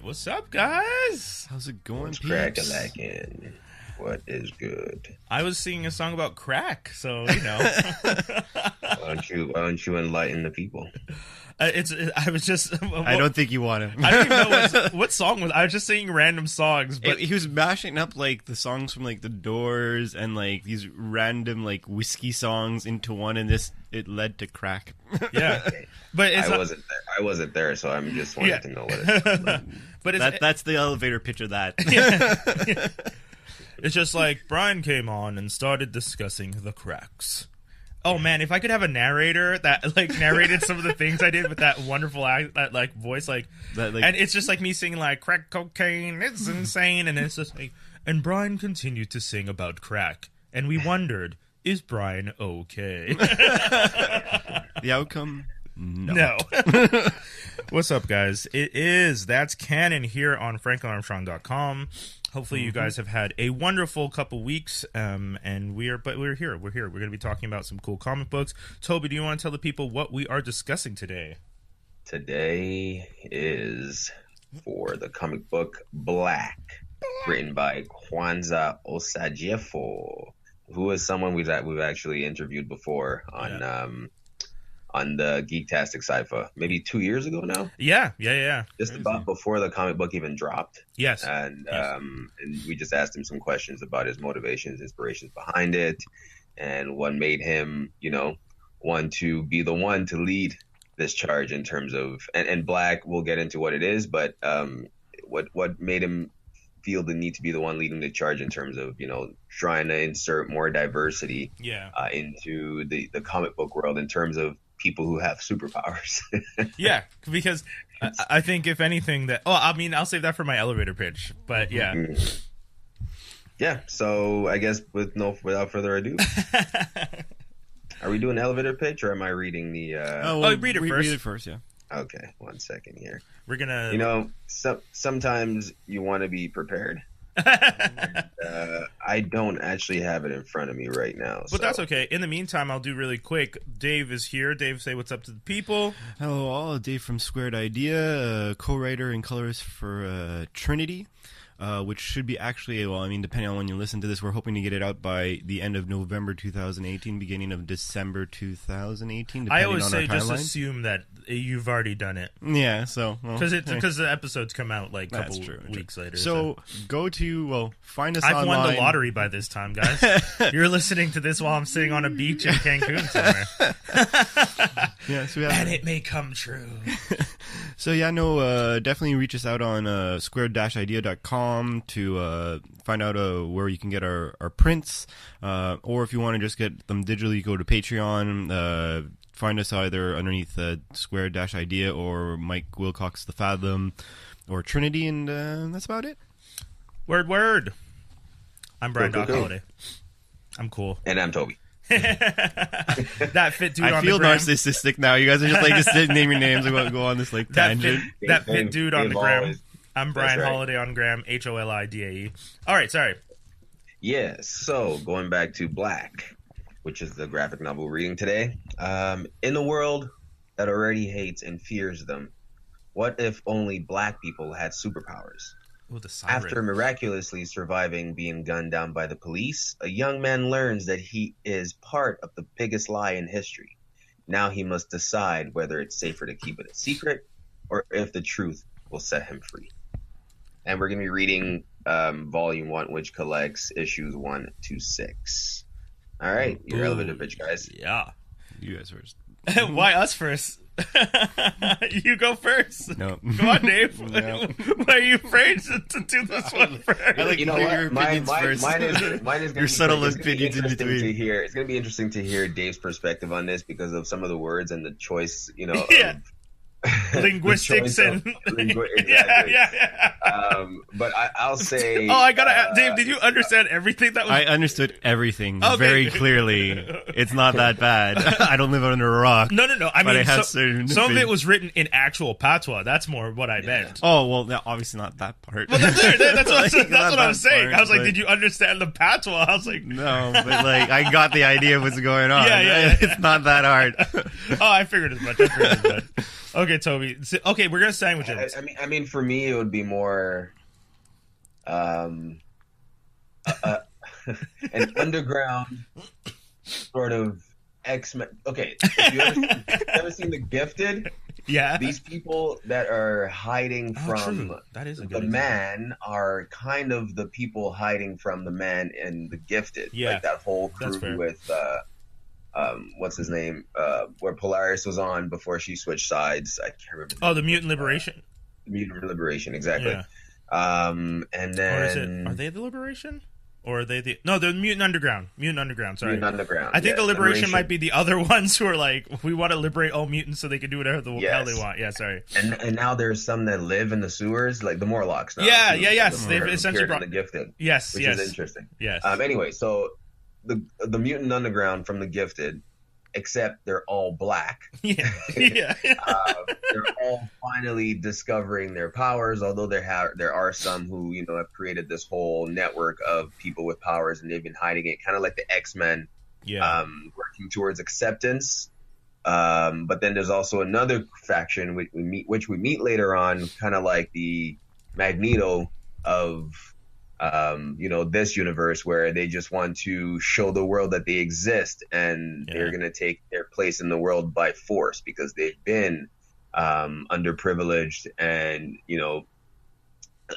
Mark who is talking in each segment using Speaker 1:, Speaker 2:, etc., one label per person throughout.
Speaker 1: What's up, guys?
Speaker 2: How's it going,
Speaker 3: What's
Speaker 2: peeps?
Speaker 3: crack-a-lackin'? What is good?
Speaker 1: I was singing a song about crack, so you know.
Speaker 3: Why don't you enlighten the people?
Speaker 1: I was just.
Speaker 2: I don't think you want to.
Speaker 1: I don't even know what song was. I was just singing random songs, but
Speaker 2: he was mashing up like the songs from like The Doors and like these random like whiskey songs into one, and it led to crack.
Speaker 1: Yeah, but it's
Speaker 3: I wasn't there, so I'm just wanting to know what it's like.
Speaker 1: But
Speaker 2: that's the elevator pitch of that.
Speaker 1: Yeah. It's just like Brian came on and started discussing the cracks. Oh man, if I could have a narrator that like narrated some of the things I did with that wonderful that like voice, like and it's just like me singing like crack cocaine, it's insane, and it's just like, and Brian continued to sing about crack, and we wondered, is Brian okay?
Speaker 2: The outcome,
Speaker 1: no. What's up, guys? That's Canon here on FranklinArmstrong.com. Hopefully you guys have had a wonderful couple weeks, and we're here. We're going to be talking about some cool comic books. Toby, do you want to tell the people what we are discussing today?
Speaker 3: Today is for the comic book Black, written by Kwanza Osajyefo, who is someone we've actually interviewed before on the Geektastic Cypher, maybe 2 years ago now.
Speaker 1: Yeah.
Speaker 3: Just about before the comic book even dropped.
Speaker 1: Yes.
Speaker 3: And we just asked him some questions about his motivations, inspirations behind it, and what made him, want to be the one to lead this charge in terms of, and Black, we'll get into what it is, but what made him feel the need to be the one leading the charge in terms of, trying to insert more diversity into the comic book world in terms of people who have superpowers.
Speaker 1: Yeah, because I think if anything I'll save that for my elevator pitch, but yeah.
Speaker 3: Yeah, so I guess without further ado, are we doing elevator pitch or am I reading the...
Speaker 1: read it first.
Speaker 2: Read it first, yeah.
Speaker 3: Okay, 1 second here.
Speaker 1: We're gonna...
Speaker 3: sometimes you want to be prepared. I don't actually have it in front of me right now.
Speaker 1: But that's okay. In the meantime, I'll do really quick. Dave is here. Dave, say what's up to the people.
Speaker 2: Hello all, Dave from Squared Idea, co-writer and colorist for Trinity, which should be actually, depending on when you listen to this, we're hoping to get it out by the end of November 2018, beginning of December 2018, depending
Speaker 1: I always
Speaker 2: on
Speaker 1: say
Speaker 2: our timeline.
Speaker 1: just assume that you've already done it.
Speaker 2: Yeah, so...
Speaker 1: Because the episodes come out like a couple weeks later.
Speaker 2: So go to, find us online.
Speaker 1: I've won the lottery by this time, guys. You're listening to this while I'm sitting on a beach in Cancun somewhere.
Speaker 2: Yeah, so
Speaker 1: and it may come true.
Speaker 2: So definitely reach us out on squared-idea.com to find out where you can get our prints, or if you want to just get them digitally, go to Patreon. Find us either underneath Squared-Idea or Mike Wilcox The Fathom or Trinity, and that's about it.
Speaker 1: Word. I'm Brian
Speaker 3: Cool.
Speaker 1: Holiday. I'm cool.
Speaker 3: And I'm Toby.
Speaker 1: That fit dude
Speaker 2: I
Speaker 1: on
Speaker 2: feel
Speaker 1: the gram.
Speaker 2: narcissistic now. You guys are just naming names and go on this tangent.
Speaker 1: That fit dude on the gram.
Speaker 3: Always,
Speaker 1: I'm Brian
Speaker 3: right.
Speaker 1: Holiday on gram. HOLIDAE. All right, sorry.
Speaker 3: Yes, so going back to Black, which is the graphic novel we're reading today. In a world that already hates and fears them, what if only Black people had superpowers?
Speaker 1: Ooh, the siren.
Speaker 3: After miraculously surviving being gunned down by the police, a young man learns that he is part of the biggest lie in history. Now he must decide whether it's safer to keep it a secret or if the truth will set him free. And we're going to be reading Volume 1, which collects issues 1 to 6. All right, your elevator pitch, guys.
Speaker 1: Yeah.
Speaker 2: You guys first.
Speaker 1: Why us first? You go first.
Speaker 2: No.
Speaker 1: Come on, Dave.
Speaker 2: No.
Speaker 1: Why are you afraid to do this one first?
Speaker 2: I like
Speaker 3: You know
Speaker 2: your
Speaker 3: what?
Speaker 2: opinions first.
Speaker 3: Mine is going
Speaker 2: Your subtle opinions in between.
Speaker 3: It's going to be interesting to hear Dave's perspective on this because of some of the words and the choice,
Speaker 1: Yeah. Linguistics and
Speaker 3: exactly.
Speaker 1: yeah.
Speaker 3: But I'll say.
Speaker 1: Oh, I gotta, Dave. Did you understand everything that was?
Speaker 2: I understood everything
Speaker 1: Okay.
Speaker 2: very clearly. It's not that bad. I don't live under a rock.
Speaker 1: No. I
Speaker 2: But
Speaker 1: mean,
Speaker 2: it has certain
Speaker 1: some of it
Speaker 2: things.
Speaker 1: was written in actual patois. That's more what I meant.
Speaker 2: Oh, well, no, obviously not that part.
Speaker 1: Well, that's
Speaker 2: Like,
Speaker 1: what
Speaker 2: not
Speaker 1: I was
Speaker 2: that
Speaker 1: saying.
Speaker 2: part,
Speaker 1: I was like,
Speaker 2: but-
Speaker 1: did you understand the patois? I was like,
Speaker 2: No, but I got the idea of what's going on.
Speaker 1: Yeah.
Speaker 2: It's not that hard.
Speaker 1: oh, I figured as much. Okay, Toby. Okay, we're gonna sandwich it.
Speaker 3: I mean, for me, it would be more, an underground sort of X-Men. Okay, if you ever seen The Gifted?
Speaker 1: Yeah.
Speaker 3: These people that are hiding from
Speaker 1: true. That is a good
Speaker 3: the
Speaker 1: example.
Speaker 3: man are kind of the people hiding from the man in The Gifted.
Speaker 1: Yeah,
Speaker 3: like that whole
Speaker 1: that's fair.
Speaker 3: crew with what's his name? Where Polaris was on before she switched sides. I can't remember.
Speaker 1: Oh, the Mutant Liberation.
Speaker 3: Mutant Liberation, exactly.
Speaker 1: Yeah.
Speaker 3: And then
Speaker 1: Or is it? Are they the Liberation? Or are they the? No, the Mutant Underground. Mutant Underground. Sorry.
Speaker 3: Mutant Underground.
Speaker 1: I think
Speaker 3: yeah,
Speaker 1: the Liberation might be the other ones who are like, we want to liberate all mutants so they can do whatever the hell they want. Yeah, sorry.
Speaker 3: And now there's some that live in the sewers, like the Morlocks. Now,
Speaker 1: Yeah,
Speaker 3: too,
Speaker 1: yes. They've essentially brought
Speaker 3: the Gifted.
Speaker 1: Yes,
Speaker 3: which
Speaker 1: yes.
Speaker 3: is interesting.
Speaker 1: Yes.
Speaker 3: Anyway, so the Mutant Underground from the Gifted, except they're all black.
Speaker 1: Yeah. Yeah.
Speaker 3: They're all finally discovering their powers, although there are some who have created this whole network of people with powers, and they've been hiding it, kind of like the X-Men, working towards acceptance. But then there's also another faction which we meet later on, kind of like the Magneto of this universe, where they just want to show the world that they exist, and they're going to take their place in the world by force because they've been underprivileged, and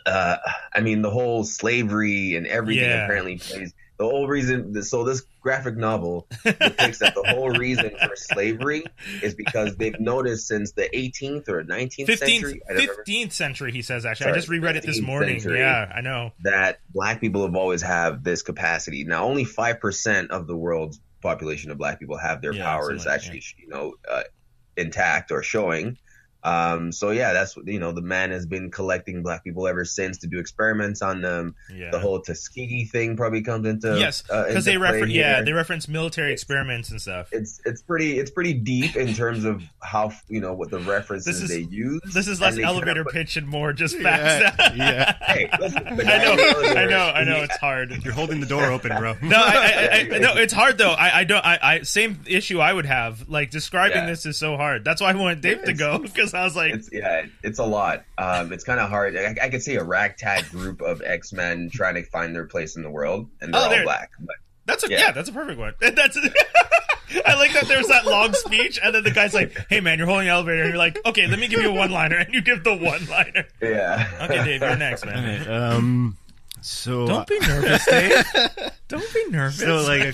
Speaker 3: I mean, the whole slavery and everything apparently plays the whole reason. So this graphic novel depicts that the whole reason for slavery is because they've noticed since the 18th or 19th century,
Speaker 1: 15th century, he says. Actually, I just reread it this morning. Yeah, I know
Speaker 3: that black people have always have this capacity. Now, only 5% of the world's population of black people have their powers actually, intact or showing. So that's what, the man has been collecting black people ever since to do experiments on them. Yeah. The whole Tuskegee thing probably comes into
Speaker 1: because they reference military experiments and stuff.
Speaker 3: It's pretty deep in terms of how what the references they use.
Speaker 1: This is less elevator pitch and more just facts.
Speaker 3: Yeah. Hey, listen,
Speaker 1: I know it's hard.
Speaker 2: You're holding the door open, bro.
Speaker 1: No, no, it's hard though. I same issue I would have. Like describing this is so hard. That's why I wanted Dave to go, because I was like,
Speaker 3: it's a lot. It's kind of hard. I could see a ragtag group of X-Men trying to find their place in the world, and they're all black. But,
Speaker 1: that's a perfect one. That's. I like that there's that long speech, and then the guy's like, "Hey man, you're holding an elevator," and you're like, "Okay, let me give you a one-liner," and you give the one-liner.
Speaker 3: Yeah.
Speaker 1: Okay, Dave, you're next, man.
Speaker 2: Okay, so
Speaker 1: don't be nervous, Dave. Don't be nervous.
Speaker 2: So like, I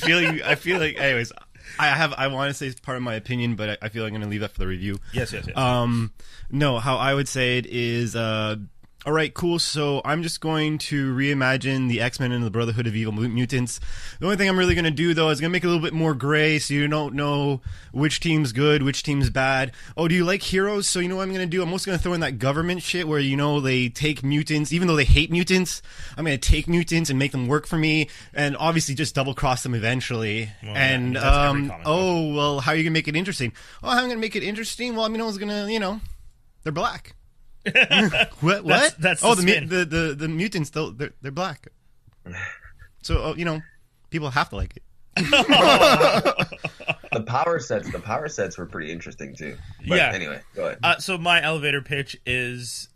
Speaker 2: feel like, anyways. I want to say it's part of my opinion, but I feel like I'm going to leave that for the review.
Speaker 1: Yes.
Speaker 2: No, how I would say it is, all right, cool. So I'm just going to reimagine the X-Men and the Brotherhood of Evil Mutants. The only thing I'm really going to do, though, is going to make it a little bit more gray, so you don't know which team's good, which team's bad. Oh, do you like heroes? So you know what I'm going to do? I'm also going to throw in that government shit where, they take mutants, even though they hate mutants. I'm going to take mutants and make them work for me, and obviously just double-cross them eventually.
Speaker 1: Well,
Speaker 2: and, how are you going to make it interesting? Oh, how am I going to make it interesting? Well, I was going to, they're black. What?
Speaker 1: That's
Speaker 2: the mutants. They're black. So people have to like it.
Speaker 3: The power sets were pretty interesting too. But anyway, go ahead.
Speaker 1: So my elevator pitch is,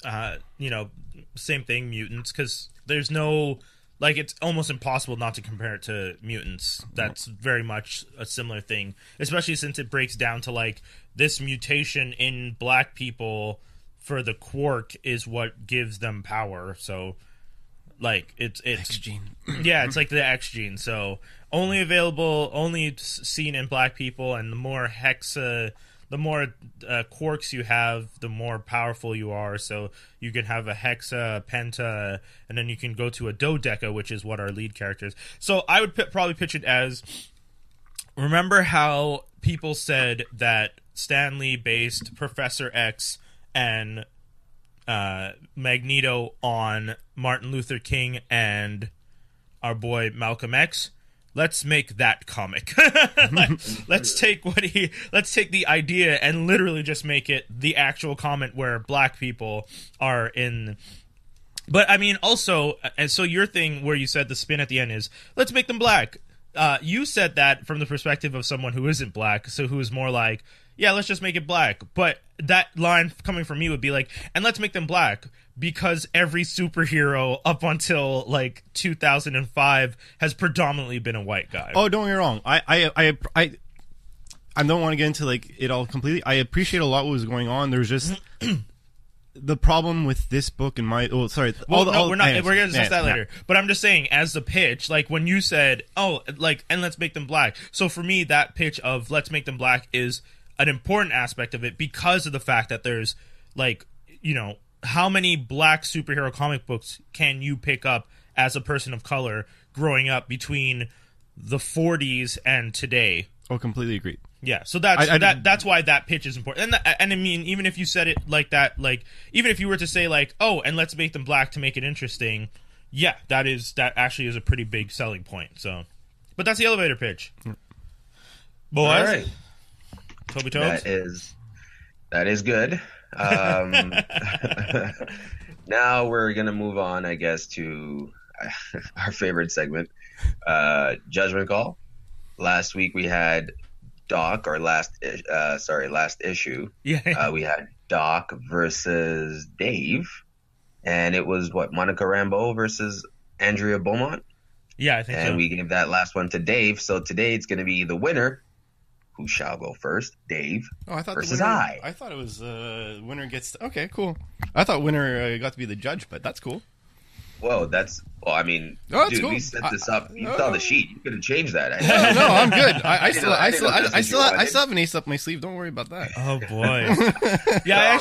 Speaker 1: same thing, mutants, because there's no. Like, it's almost impossible not to compare it to mutants. That's very much a similar thing, especially since it breaks down to, like, this mutation in black people for the quark is what gives them power. So, like, it's X
Speaker 2: gene.
Speaker 1: Yeah, it's like the X gene. So, only seen in black people, and the more quarks you have, the more powerful you are. So you can have a hexa, a penta, and then you can go to a dodeca, which is what our lead character is. So I would probably pitch it as, remember how people said that Stan Lee based Professor X and Magneto on Martin Luther King and our boy Malcolm X? Let's make that comic. Let's take the idea and literally just make it the actual comic where black people are in. But I mean, also, and so your thing where you said the spin at the end is, let's make them black. you said that from the perspective of someone who isn't black, so who is more like, yeah, let's just make it black. But that line coming from me would be like, and let's make them black because every superhero up until like 2005 has predominantly been a white guy.
Speaker 2: Oh, don't get me wrong. I don't want to get into like it all completely. I appreciate a lot what was going on. There's just the problem with this book and my. Oh, sorry.
Speaker 1: Well, we're not. We're gonna discuss that later. But I'm just saying, as the pitch, like when you said, "Oh, like and let's make them black." So for me, that pitch of "let's make them black" is an important aspect of it because of the fact that there's like, you know, how many black superhero comic books can you pick up as a person of color growing up between the 40s and today?
Speaker 2: Oh, completely agreed.
Speaker 1: Yeah, so that's why that pitch is important. And I mean, even if you said it like that, like even if you were to say like, oh, and let's make them black to make it interesting, yeah, that actually is a pretty big selling point. So, but that's the elevator pitch. Boys,
Speaker 3: all right.
Speaker 1: Toby Toads?
Speaker 3: That is good. Now we're gonna move on, I guess, to our favorite segment, Judgment Call. Last week we had Doc, or last issue.
Speaker 1: Yeah.
Speaker 3: We had Doc versus Dave, and it was Monica Rambeau versus Andrea Beaumont.
Speaker 1: Yeah, I think so.
Speaker 3: And we gave that last one to Dave. So today it's going to be the winner, who shall go first, Dave versus I.
Speaker 2: I thought it was winner gets. Okay, cool. I thought winner got to be the judge, but that's cool.
Speaker 3: Whoa, I mean, dude,
Speaker 2: cool.
Speaker 3: We set this up. You saw the sheet. You could have changed that.
Speaker 2: No, I'm good. I still have an ace up my sleeve. Don't worry about that.
Speaker 1: Oh boy. Yeah,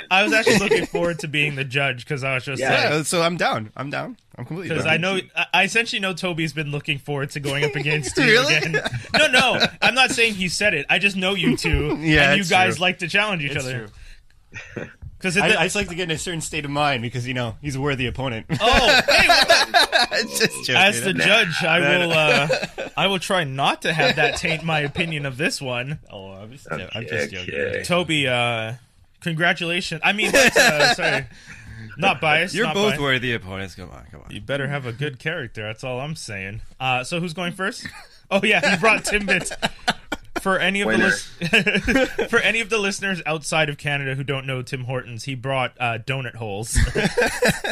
Speaker 1: I was actually looking forward to being the judge because I was just like,
Speaker 2: so I'm down. I'm completely
Speaker 1: because
Speaker 2: down.
Speaker 1: I essentially know Toby's been looking forward to going up against you
Speaker 2: Really?
Speaker 1: again. No, I'm not saying he said it. I just know you two,
Speaker 2: Yeah,
Speaker 1: and you
Speaker 2: it's
Speaker 1: guys
Speaker 2: true.
Speaker 1: like to challenge each other.
Speaker 2: True.
Speaker 1: Because
Speaker 2: I just like to get in a certain state of mind because he's a worthy opponent.
Speaker 1: Oh, hey,
Speaker 2: Just joking.
Speaker 1: as the judge, I will try not to have that taint my opinion of this one.
Speaker 2: Oh, I'm just
Speaker 3: Okay.
Speaker 2: joking.
Speaker 1: Toby, congratulations. I mean, sorry, not biased.
Speaker 2: You're
Speaker 1: not
Speaker 2: both
Speaker 1: biased.
Speaker 2: worthy opponents. Come on.
Speaker 1: You better have a good character. That's all I'm saying. So who's going first? Oh yeah, you brought Timbit. For any of for any of the listeners outside of Canada who don't know Tim Hortons, he brought donut holes.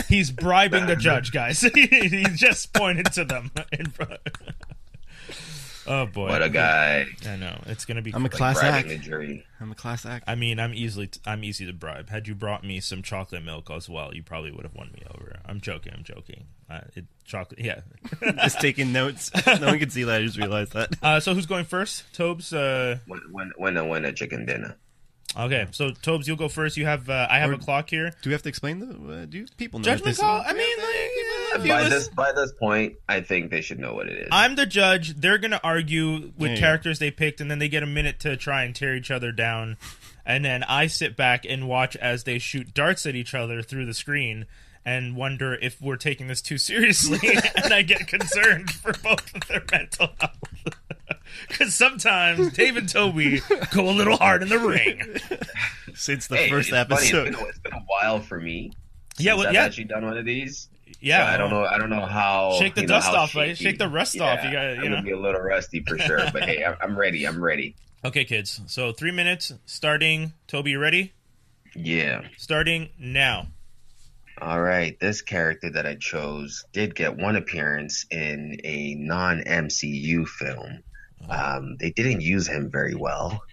Speaker 1: He's bribing the judge, guys. He just pointed to them in front. Oh boy,
Speaker 3: What a guy!
Speaker 1: I know it's gonna be.
Speaker 2: I'm a class act.
Speaker 3: The jury.
Speaker 2: I'm a class act.
Speaker 1: I mean, I'm easy to bribe. Had you brought me some chocolate milk as well, you probably would have won me over. I'm joking. Chocolate, yeah.
Speaker 2: Just taking notes. No one can see that. I just realized that.
Speaker 1: So who's going first? Tobes.
Speaker 3: When a chicken dinner.
Speaker 1: Okay, so Tobes, you'll go first. You have I have a clock here.
Speaker 2: Do we have to explain do people know
Speaker 1: Judgment
Speaker 2: this?
Speaker 1: call. I mean, like,
Speaker 3: By this point, I think they should know what it is.
Speaker 1: I'm the judge. They're gonna argue with
Speaker 2: Yeah.
Speaker 1: characters they picked, and then they get a minute to try and tear each other down. And then I sit back and watch as they shoot darts at each other through the screen, and wonder if we're taking this too seriously. And I get concerned for both of their mental health. Because sometimes Dave and Toby go a little hard in the ring.
Speaker 2: Since the
Speaker 3: Hey,
Speaker 2: first
Speaker 3: it's funny,
Speaker 2: episode.
Speaker 3: it's been a while for me.
Speaker 1: Yeah,
Speaker 3: since
Speaker 1: well,
Speaker 3: I've
Speaker 1: yeah.
Speaker 3: actually done one of these.
Speaker 1: Yeah,
Speaker 3: So I don't know how.
Speaker 1: Shake the
Speaker 3: you know,
Speaker 1: dust
Speaker 3: how
Speaker 1: off, right?
Speaker 3: shaky-
Speaker 1: Shake the rust off. You got,
Speaker 3: I'm gonna be a little rusty for sure, but hey, I'm ready. I'm ready.
Speaker 1: Okay, kids. So 3 minutes starting. Toby, you ready?
Speaker 3: Yeah.
Speaker 1: Starting now.
Speaker 3: All right. This character that I chose did get one appearance in a non-MCU film. They didn't use him very well.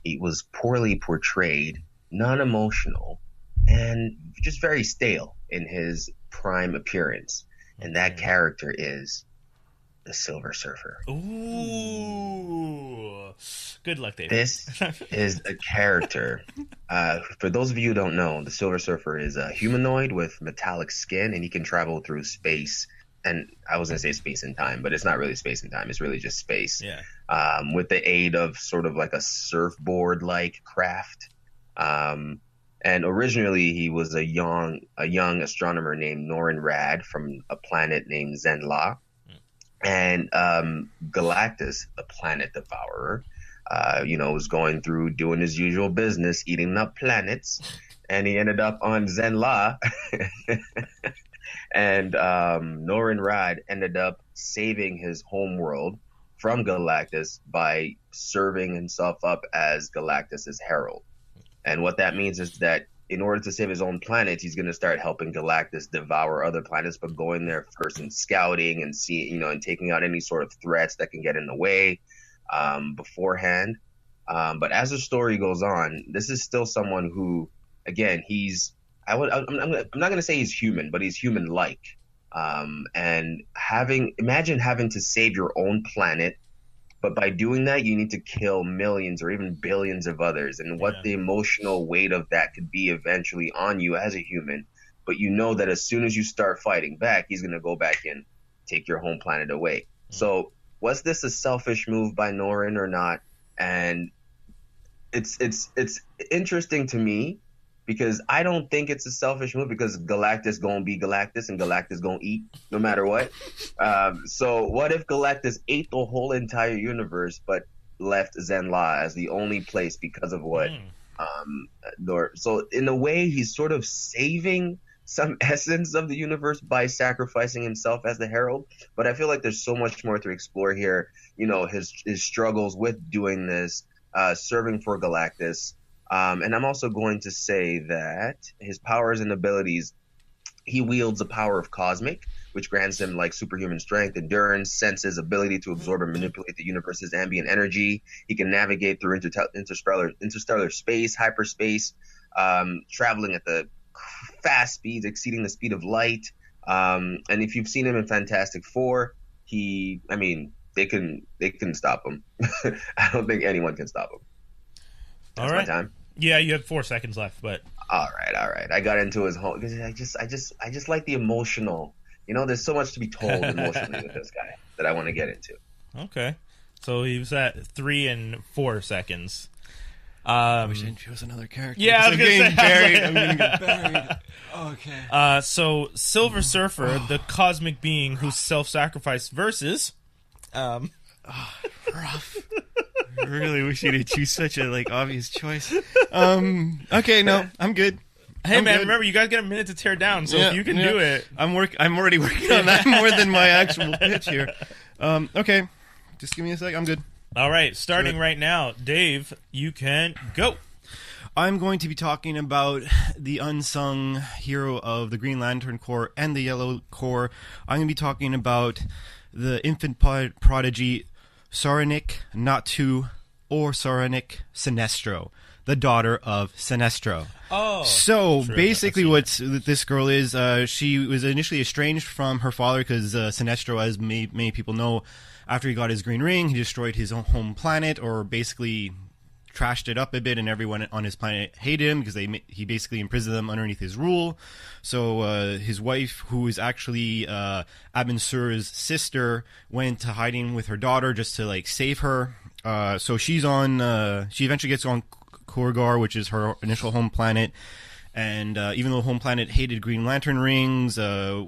Speaker 3: He was poorly portrayed, non-emotional, and just very stale in his prime appearance. And that character is the Silver Surfer.
Speaker 1: Ooh. Good luck, Dave.
Speaker 3: This is a character. For those of you who don't know, the Silver Surfer is a humanoid with metallic skin, and he can travel through space. And I was going to say space and time, but it's not really space and time. It's really just space.
Speaker 1: Yeah.
Speaker 3: With the aid of sort of like a surfboard-like craft. And originally, he was a young astronomer named Norin Rad from a planet named Zenla. And Galactus, the planet devourer, was going through doing his usual business, eating up planets, and he ended up on Zenla. And Norin Rad ended up saving his home world from Galactus by serving himself up as Galactus's herald. And what that means is that in order to save his own planet, he's going to start helping Galactus devour other planets, but going there first and scouting and seeing, and taking out any sort of threats that can get in the way beforehand. But as the story goes on, this is still someone who, again, I'm not going to say he's human, but he's human-like. And imagine having to save your own planet, but by doing that, you need to kill millions or even billions of others, and what the emotional weight of that could be eventually on you as a human. But you know that as soon as you start fighting back, he's going to go back and take your home planet away. So was this a selfish move by Norrin or not? And it's interesting to me, because I don't think it's a selfish move, because Galactus gonna be Galactus and Galactus gonna eat no matter what. So what if Galactus ate the whole entire universe but left Zenla as the only place because of what so in a way he's sort of saving some essence of the universe by sacrificing himself as the herald. But I feel like there's so much more to explore here. His struggles with doing this, serving for Galactus. And I'm also going to say that his powers and abilities, he wields the power of cosmic, which grants him like superhuman strength, endurance, senses, ability to absorb and manipulate the universe's ambient energy. He can navigate through interstellar space, hyperspace, traveling at the fast speeds exceeding the speed of light. And if you've seen him in Fantastic Four, they can stop him. I don't think anyone can stop him. That's
Speaker 1: all right.
Speaker 3: My time.
Speaker 1: Yeah, you have 4 seconds left, but
Speaker 3: all right. I got into his whole, because I just like the emotional. There's so much to be told emotionally with this guy that I want to get into.
Speaker 1: Okay, so he was at 3 and 4 seconds.
Speaker 2: I wish I didn't choose another character.
Speaker 1: Yeah, I was
Speaker 2: getting buried. I'm
Speaker 1: gonna
Speaker 2: get buried. Okay.
Speaker 1: So Silver Surfer, the cosmic being who self-sacrificed, versus
Speaker 2: rough. I really wish you didn't choose such a obvious choice. Okay, no, I'm good.
Speaker 1: Hey,
Speaker 2: I'm
Speaker 1: man,
Speaker 2: good.
Speaker 1: remember, you guys get a minute to tear down, so if you can do it.
Speaker 2: I'm already working on that more than my actual pitch here. Okay, just give me a sec. I'm good.
Speaker 1: All right, starting right now, Dave, you can go.
Speaker 2: I'm going to be talking about the unsung hero of the Green Lantern Corps and the Yellow Corps. I'm going to be talking about the infant prodigy Soranik Natu, or Soranik Sinestro, the daughter of Sinestro.
Speaker 1: Oh,
Speaker 2: so basically, what this girl is, she was initially estranged from her father because Sinestro, as many people know, after he got his green ring, he destroyed his own home planet, or basically trashed it up a bit, and everyone on his planet hated him because he basically imprisoned them underneath his rule. So his wife, who is actually Abin Sur's sister, went to hiding with her daughter just to save her. So she's on. She eventually gets on Korgar, which is her initial home planet. And even though home planet hated Green Lantern rings, a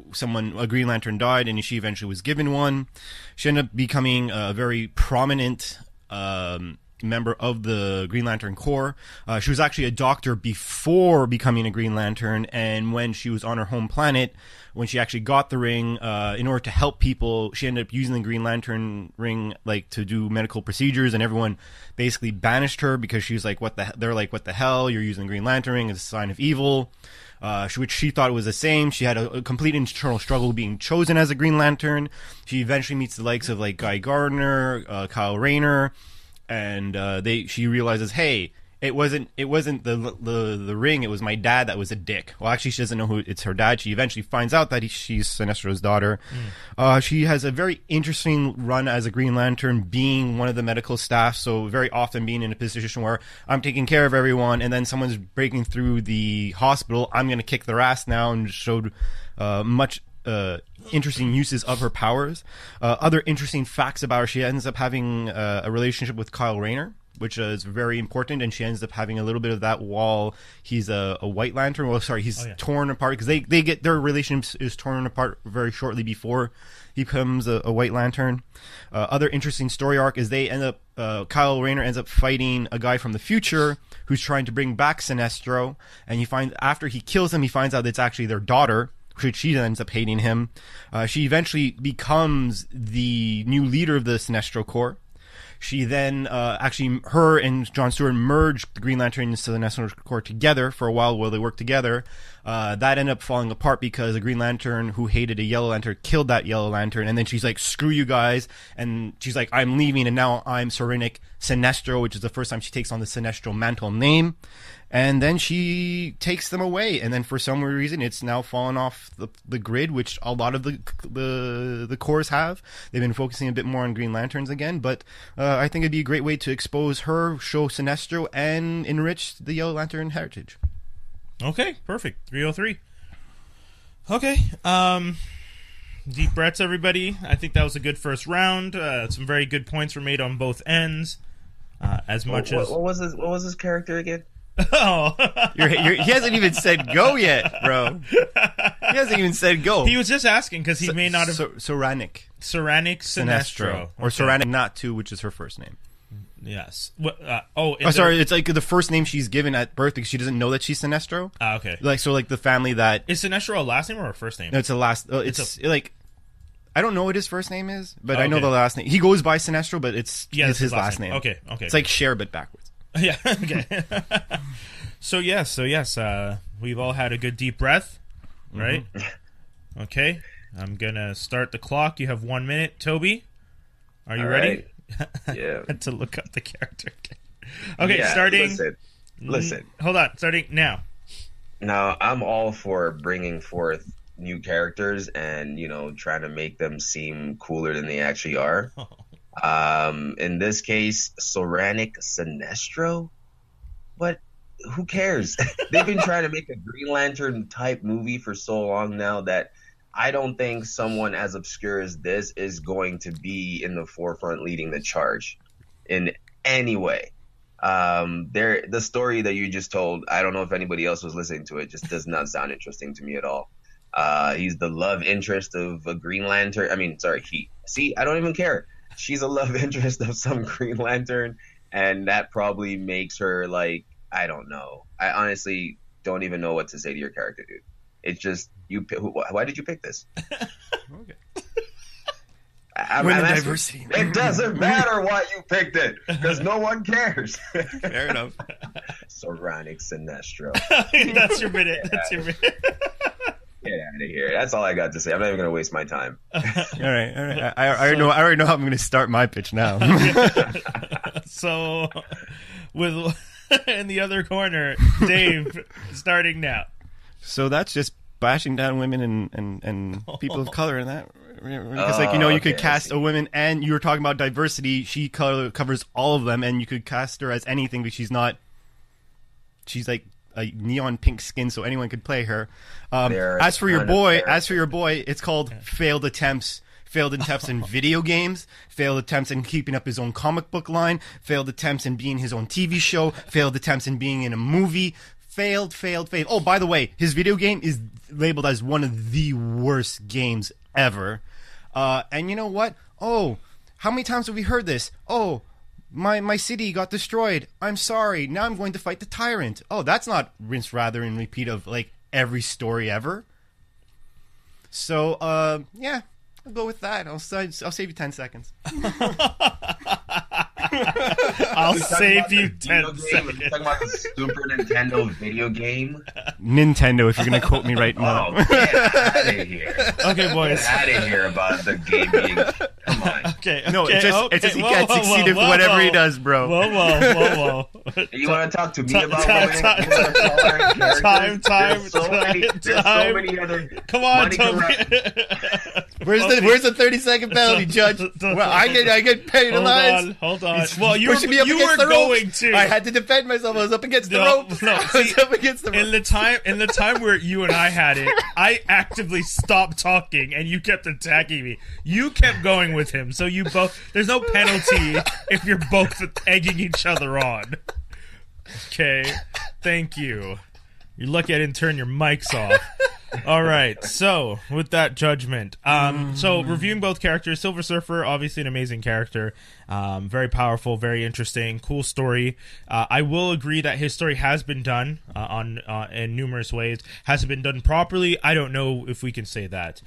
Speaker 2: Green Lantern died, and she eventually was given one. She ended up becoming a very prominent member of the Green Lantern Corps. She was actually a doctor before becoming a Green Lantern, and when she was on her home planet, when she actually got the ring, in order to help people, she ended up using the Green Lantern ring to do medical procedures, and everyone basically banished her because she was what the hell, you're using the Green Lantern ring, it's a sign of evil. Which she thought was the same. She had a complete internal struggle being chosen as a Green Lantern. She eventually meets the likes of Guy Gardner, Kyle Rayner, and she realizes, hey, it wasn't the ring, it was my dad that was a dick. Well, actually, she doesn't know who it's her dad. She eventually finds out that she's Sinestro's daughter. She has a very interesting run as a Green Lantern, being one of the medical staff, so very often being in a position where I'm taking care of everyone, and then someone's breaking through the hospital, I'm going to kick their ass now, and showed much interesting uses of her powers. Other interesting facts about her: she ends up having a relationship with Kyle Rayner, which is very important, and she ends up having a little bit of that while he's a White Lantern. Well, sorry, he's torn apart, because they get their relationship is torn apart very shortly before he becomes a White Lantern. Other interesting story arc is they end up Kyle Rayner ends up fighting a guy from the future who's trying to bring back Sinestro, and after he kills him, he finds out that it's actually their daughter, She ends up hating him. She eventually becomes the new leader of the Sinestro Corps. She then, actually, her and John Stewart merged the Green Lantern and the Sinestro Corps together for a while they worked together. That ended up falling apart because the Green Lantern who hated a Yellow Lantern killed that Yellow Lantern, and then she's like, screw you guys, and she's like, I'm leaving, and now I'm Serenic Sinestro, which is the first time she takes on the Sinestro mantle name. And then she takes them away, and then for some reason, it's now fallen off the grid, which a lot of the cores have. They've been focusing a bit more on Green Lanterns again, but I think it'd be a great way to expose her, show Sinestro, and enrich the Yellow Lantern heritage.
Speaker 1: Okay, perfect. 303. Okay, deep breaths, everybody. I think that was a good first round. Some very good points were made on both ends. What
Speaker 3: was his character again?
Speaker 1: Oh,
Speaker 2: he hasn't even said go yet, bro. He hasn't even said go.
Speaker 1: He was just asking because he may not have.
Speaker 2: Serenic
Speaker 1: Sinestro.
Speaker 2: Or Serenic Not 2, which is her first name.
Speaker 1: Yes.
Speaker 2: Sorry, it's like the first name she's given at birth because she doesn't know that she's Sinestro.
Speaker 1: Okay.
Speaker 2: Like the family that
Speaker 1: is Sinestro a last name or a first name?
Speaker 2: No, it's a last. I don't know what his first name is, but I know the last name. He goes by Sinestro, but it's his last name.
Speaker 1: Okay.
Speaker 2: It's like Cher, but backwards.
Speaker 1: Yeah. Okay. So yes. We've all had a good deep breath, right? Mm-hmm. Okay. I'm gonna start the clock. You have 1 minute, Toby. Are you ready?
Speaker 3: Right. Yeah.
Speaker 1: I had to look up the character again. Okay,
Speaker 3: yeah,
Speaker 1: starting.
Speaker 3: Listen.
Speaker 1: Hold on. Starting now.
Speaker 3: Now, I'm all for bringing forth new characters and trying to make them seem cooler than they actually are. In this case, Serenic Sinestro? But who cares? They've been trying to make a Green Lantern type movie for so long now that I don't think someone as obscure as this is going to be in the forefront leading the charge in any way. The story that you just told, I don't know if anybody else was listening to it, just does not sound interesting to me at all. He's the love interest of a Green Lantern. I don't even care. She's a love interest of some Green Lantern, and that probably makes her I don't know. I honestly don't even know what to say to your character, dude. It's just why did you pick this?
Speaker 2: Okay.
Speaker 3: I'm asking,
Speaker 2: diversity.
Speaker 3: It doesn't matter why you picked it because no one cares.
Speaker 2: Fair enough.
Speaker 3: Serenic Sinestro.
Speaker 1: That's your minute. That's your minute.
Speaker 3: Get out of here. That's all I got to say. I'm not even going to waste my time.
Speaker 2: All right. I already know how I'm going to start my pitch now.
Speaker 1: So, with in the other corner, Dave, starting now.
Speaker 2: So that's just bashing down women and people of color and that. Because you could cast a woman, and you were talking about diversity. She covers all of them, and you could cast her as anything, but she's not. She's like a neon pink skin, so anyone could play her. As for your boy, it's called failed attempts in video games, failed attempts in keeping up his own comic book line, failed attempts in being his own TV show, failed attempts in being in a movie. Failed. Oh, by the way, his video game is labeled as one of the worst games ever. And you know what? Oh, how many times have we heard this? Oh, my city got destroyed. I'm sorry. Now I'm going to fight the tyrant. Oh, that's not rinse, rather, and repeat of every story ever. So, yeah, I'll go with that. I'll save you 10 seconds.
Speaker 1: I'll save you 10 seconds.
Speaker 3: Are you talking about the Super Nintendo video game?
Speaker 2: Nintendo, if you're going to quote me right now.
Speaker 3: Oh, get out of here.
Speaker 1: Okay, boys.
Speaker 3: Get out of here about the game being... Come on.
Speaker 1: Okay.
Speaker 2: No, it's just he can't succeed in whatever he does, bro.
Speaker 1: Whoa.
Speaker 3: You want to talk to me about
Speaker 1: Time.
Speaker 3: so many other...
Speaker 1: Come on, Toby.
Speaker 2: Where's the 30-second penalty, Judge? Well, I get penalized.
Speaker 1: Hold on. Well, you were going to.
Speaker 2: I had to defend myself. I was up against the ropes.
Speaker 1: In the time where you and I had it, I actively stopped talking, and you kept attacking me. You kept going with him, so you both. There's no penalty if you're both egging each other on. Okay, thank you. You're lucky I didn't turn your mics off. All right. So with that judgment, so reviewing both characters, Silver Surfer, obviously an amazing character, very powerful, very interesting, cool story. I will agree that his story has been done in numerous ways. Has it been done properly? I don't know if we can say that.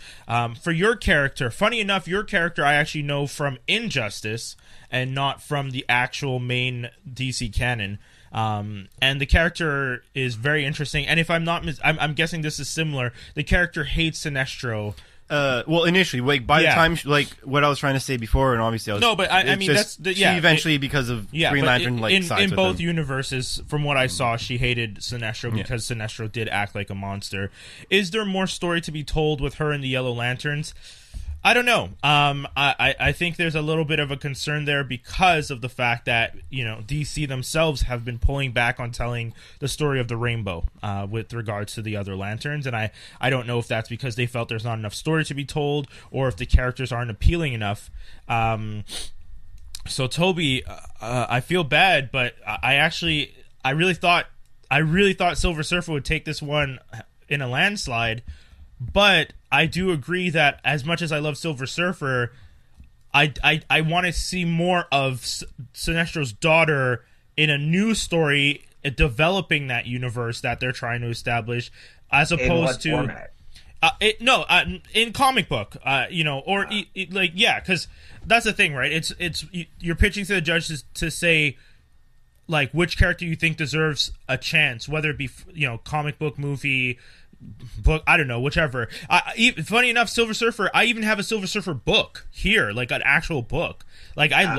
Speaker 1: For your character, funny enough, your character I actually know from Injustice and not from the actual main DC canon. And the character is very interesting. And if I'm not, I'm guessing this is similar. The character hates Sinestro.
Speaker 2: Well, initially, like by the time, like what I was trying to say before, and obviously, I was,
Speaker 1: no, but I mean that's
Speaker 2: she eventually because of Green Lantern, like
Speaker 1: in both universes, from what I saw, she hated Sinestro because Sinestro did act like a monster. Is there more story to be told with her and the Yellow Lanterns? I don't know. I think there's a little bit of a concern there because of the fact that, you know, DC themselves have been pulling back on telling the story of the Rainbow with regards to the other Lanterns, and I don't know if that's because they felt there's not enough story to be told or if the characters aren't appealing enough. So Toby, I feel bad, but I really thought Silver Surfer would take this one in a landslide. But I do agree that as much as I love Silver Surfer, I want to see more of Sinestro's daughter in a new story, developing that universe that they're trying to establish, as opposed to
Speaker 3: format?
Speaker 1: In comic book, you know, or because that's the thing, right? It's you're pitching to the judges to say, like, which character you think deserves a chance, whether it be, you know, comic book, movie, book, I don't know, whichever. Funny enough, Silver Surfer, I even have a Silver Surfer book here, like an actual book. Like I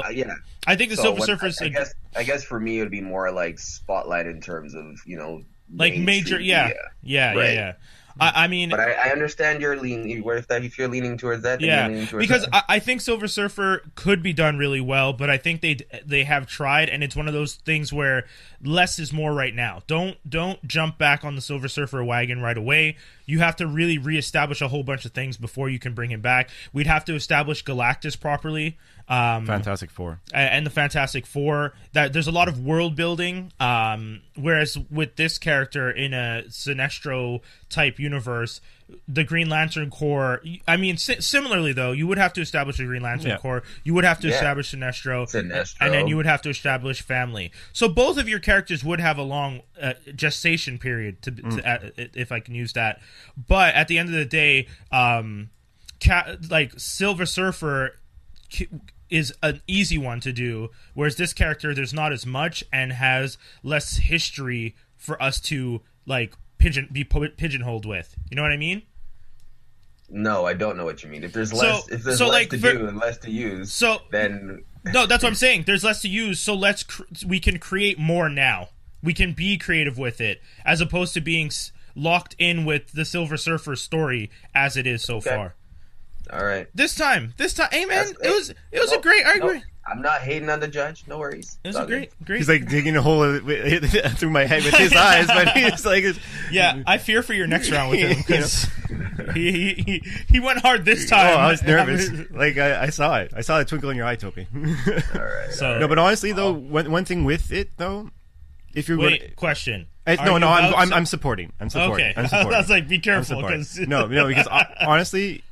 Speaker 1: think the Silver Surfer is.
Speaker 3: I guess for me it would be more like Spotlight in terms of, you know,
Speaker 1: like major, yeah. I mean,
Speaker 3: but I understand you're leaning. If you're leaning towards that, then you're leaning towards
Speaker 1: because
Speaker 3: that.
Speaker 1: I think Silver Surfer could be done really well, but I think they have tried, and it's one of those things where less is more right now. Don't jump back on the Silver Surfer wagon right away. You have to really reestablish a whole bunch of things before you can bring him back. We'd have to establish Galactus properly.
Speaker 2: Fantastic Four
Speaker 1: and the Fantastic Four. That there's a lot of world building, whereas with this character in a Sinestro type universe, the Green Lantern Corps. I mean, similarly though, you would have to establish a Green Lantern Corps. You would have to establish Sinestro, and then you would have to establish family. So both of your characters would have a long gestation period, if I can use that. But at the end of the day, like Silver Surfer is an easy one to do, whereas this character there's not as much and has less history for us to like be pigeonholed with. You know what I mean?
Speaker 3: No, I don't know what you mean. If there's less, less to do and less to use, then
Speaker 1: no, that's what I'm saying. There's less to use, so we can create more now. We can be creative with it, as opposed to being locked in with the Silver Surfer story as it is so far.
Speaker 3: All right.
Speaker 1: This time, hey man, it was a great argument.
Speaker 3: I'm not hating on the judge. No worries.
Speaker 1: It was a great.
Speaker 2: He's like digging a hole through my head with his eyes, but he's like,
Speaker 1: yeah. I fear for your next round with him because he went hard this time.
Speaker 2: Oh, I was nervous. Like I saw it. I saw the twinkle in your eye, Toby.
Speaker 3: All right.
Speaker 1: So
Speaker 2: no, but honestly though, one thing with it though, if you're
Speaker 1: question.
Speaker 2: I'm supporting. I'm supporting.
Speaker 1: Okay.
Speaker 2: I'm supporting.
Speaker 1: I was like, be careful because
Speaker 2: no, because honestly,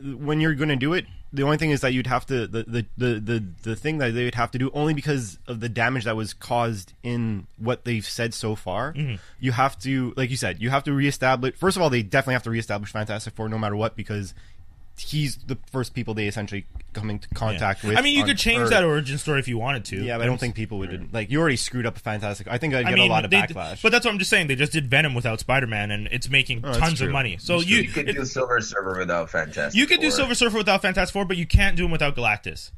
Speaker 2: when you're going to do it, the only thing is that you'd have to the thing that they would have to do, only because of the damage that was caused in what they've said so far. Mm-hmm. You have to, like you said, you have to reestablish. First of all, they definitely have to reestablish Fantastic Four no matter what, because he's the first people they essentially come into contact with.
Speaker 1: I mean, you could change that origin story if you wanted to.
Speaker 2: Yeah, but I don't think people would. Like, you already screwed up a Fantastic. I think I'd get a lot of backlash.
Speaker 1: But that's what I'm just saying. They just did Venom without Spider-Man, and it's making tons of money. So you
Speaker 3: could do Silver Surfer without Fantastic.
Speaker 1: You could do Silver Surfer without Fantastic Four, but you can't do him without Galactus.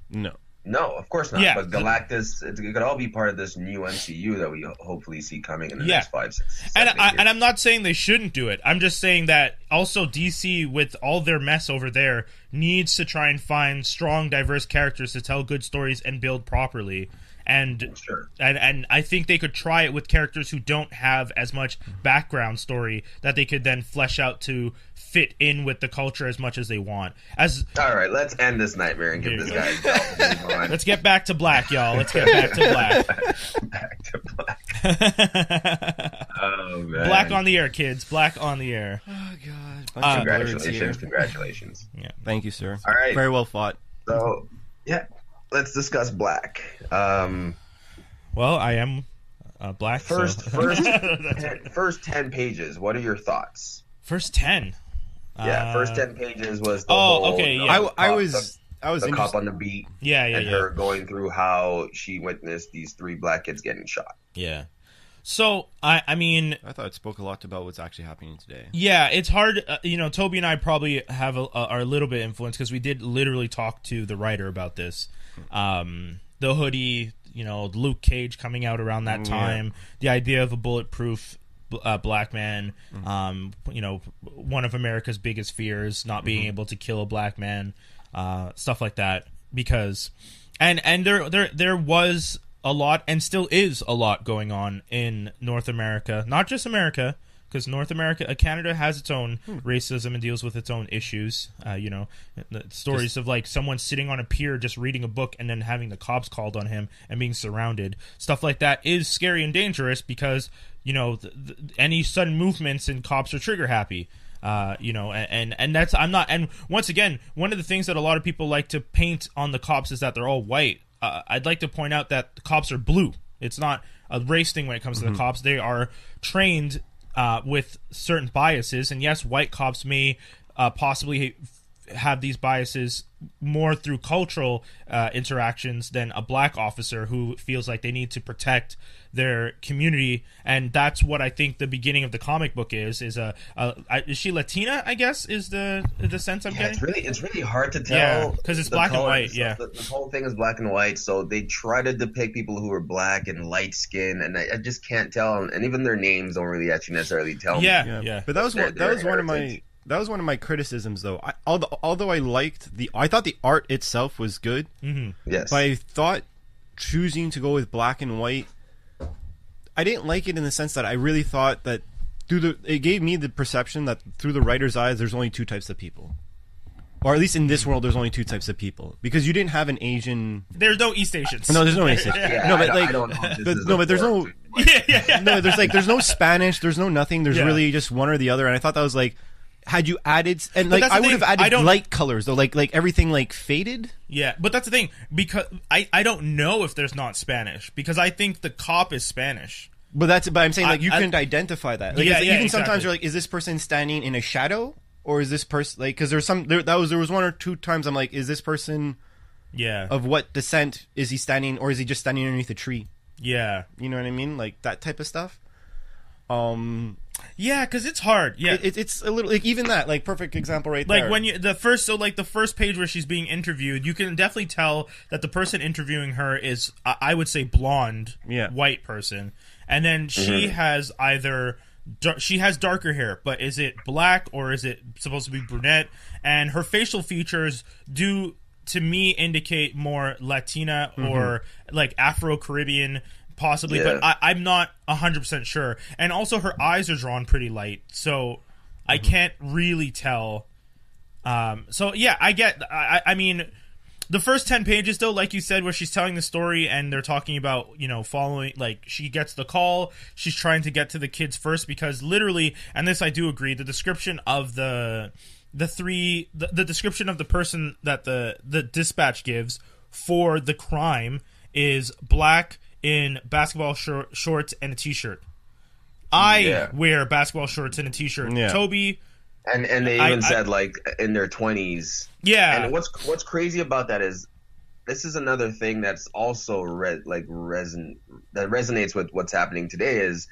Speaker 3: No, of course not.
Speaker 1: Yeah.
Speaker 3: But Galactus, it could all be part of this new MCU that we hopefully see coming in the next 5, 6, 7 years.
Speaker 1: And I'm not saying they shouldn't do it. I'm just saying that also DC, with all their mess over there, needs to try and find strong, diverse characters to tell good stories and build properly. And and I think they could try it with characters who don't have as much background story that they could then flesh out to fit in with the culture as much as they want.
Speaker 3: All right, let's end this nightmare and give this guy.
Speaker 1: Let's get back to black, y'all. Let's get back to black.
Speaker 3: Back to black. Oh, man.
Speaker 1: Black on the air, kids. Black on the air.
Speaker 2: Oh God!
Speaker 3: Congratulations.
Speaker 1: Yeah.
Speaker 2: Thank you, sir.
Speaker 3: All right.
Speaker 2: Very well fought.
Speaker 3: So, yeah, let's discuss Black.
Speaker 1: Well, I am black.
Speaker 3: First 10 pages. What are your thoughts?
Speaker 1: First 10.
Speaker 3: Yeah, first 10 pages was the
Speaker 1: okay. Yeah.
Speaker 2: I was
Speaker 3: the cop on the beat.
Speaker 1: Yeah.
Speaker 3: And her going through how she witnessed these 3 black kids getting shot.
Speaker 1: Yeah. So I mean,
Speaker 2: I thought it spoke a lot about what's actually happening today.
Speaker 1: Yeah, it's hard. Toby and I probably are a little bit influenced because we did literally talk to the writer about this. The hoodie, Luke Cage coming out around that time. The idea of a bulletproof black man. One of America's biggest fears, not being able to kill a black man. Stuff like that. Because, and there was a lot, and still is a lot going on in North America. Not just America, because Canada has its own racism and deals with its own issues. The stories of like someone sitting on a pier just reading a book and then having the cops called on him and being surrounded. Stuff like that is scary and dangerous because any sudden movements and cops are trigger happy. And that's and once again, one of the things that a lot of people like to paint on the cops is that they're all white. I'd like to point out that the cops are blue. It's not a race thing when it comes to the cops. They are trained with certain biases, and yes, white cops may possibly have these biases more through cultural interactions than a black officer who feels like they need to protect their community. And that's what I think the beginning of the comic book is she Latina, I guess, is the sense I'm getting.
Speaker 3: It's really hard to tell
Speaker 1: because it's black and white. Yeah,
Speaker 3: the whole thing is black and white, so they try to depict people who are black and light skin, and I just can't tell, and even their names don't really actually necessarily tell me.
Speaker 1: Yeah.
Speaker 2: But that was one of my criticisms, though. Although I thought the art itself was good.
Speaker 3: Yes,
Speaker 2: but I thought choosing to go with black and white, I didn't like it in the sense that I really thought that it gave me the perception that through the writer's eyes, there's only 2 types of people. Or at least in this world, there's only 2 types of people. Because you didn't have an Asian...
Speaker 1: There's no East Asians.
Speaker 2: No, there's no East Asians.
Speaker 3: I don't know.
Speaker 2: But there's no... No, there's no Spanish, there's no nothing. There's really just one or the other. And I thought that was like... Had you added... And like I would have added light colors, though. Like everything like faded.
Speaker 1: Yeah, but that's the thing. Because I don't know if there's not Spanish. Because I think the cop is Spanish.
Speaker 2: But I'm saying like you couldn't identify that. Like, even sometimes
Speaker 1: exactly.
Speaker 2: you're like, is this person standing in a shadow, or is this person like? Because there was 1 or 2 times I'm like, is this person?
Speaker 1: Yeah.
Speaker 2: Of what descent is he standing, or is he just standing underneath a tree?
Speaker 1: Yeah.
Speaker 2: You know what I mean, like that type of stuff.
Speaker 1: Yeah, because it's hard. Yeah,
Speaker 2: it's a little like even that like perfect example right
Speaker 1: like
Speaker 2: there.
Speaker 1: When the first page where she's being interviewed, you can definitely tell that the person interviewing her is I would say blonde, white person, and then she has she has darker hair, but is it black or is it supposed to be brunette? And her facial features do to me indicate more Latina or like Afro-Caribbean. Possibly, but I'm not 100% sure. And also, her eyes are drawn pretty light, so I can't really tell. So yeah, I mean, the first 10 pages, though, like you said, where she's telling the story and they're talking about following. Like she gets the call, she's trying to get to the kids first because literally, and this I do agree, the description of the description of the person that the dispatch gives for the crime is black. In basketball shorts and a t-shirt. I wear basketball shorts and a t-shirt.
Speaker 2: Yeah.
Speaker 1: Toby,
Speaker 3: and they even said like in their 20s.
Speaker 1: Yeah.
Speaker 3: And what's crazy about that is this is another thing that's also resonates with what's happening today is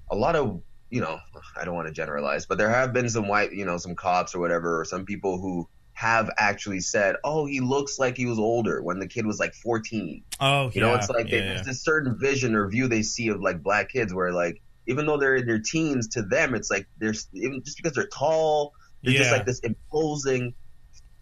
Speaker 3: a lot of I don't want to generalize, but there have been some white some cops or whatever or some people who have actually said, oh, he looks like he was older when the kid was like 14.
Speaker 1: Oh,
Speaker 3: it's like there's this certain vision or view they see of like black kids where like even though they're in their teens, to them it's like there's even just because they're tall, they're just like this imposing,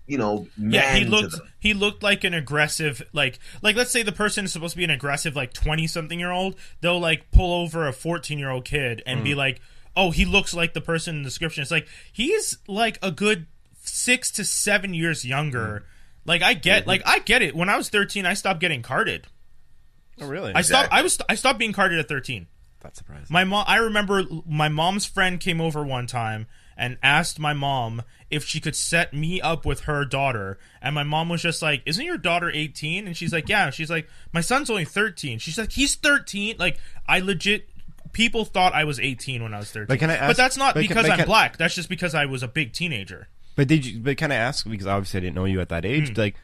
Speaker 3: man.
Speaker 1: He looked like an aggressive like let's say the person is supposed to be an aggressive like 20-something-year-old, they'll like pull over a 14-year-old kid and be like, oh, he looks like the person in the description. It's like he's like a good 6 to 7 years younger. Like I get it. When I was 13, I stopped getting carded.
Speaker 2: Oh really?
Speaker 1: I stopped being carded at 13.
Speaker 2: that surprising.
Speaker 1: I remember my mom's friend came over one time and asked my mom if she could set me up with her daughter, and my mom was just like, "Isn't your daughter 18?" And she's like, "Yeah." She's like, "My son's only 13." She's like, "He's 13?" Like, I legit, people thought I was 18 when I was 13.
Speaker 2: But can I ask,
Speaker 1: but that's not because I'm black. That's just because I was a big teenager.
Speaker 2: But can I ask, because obviously I didn't know you at that age, like,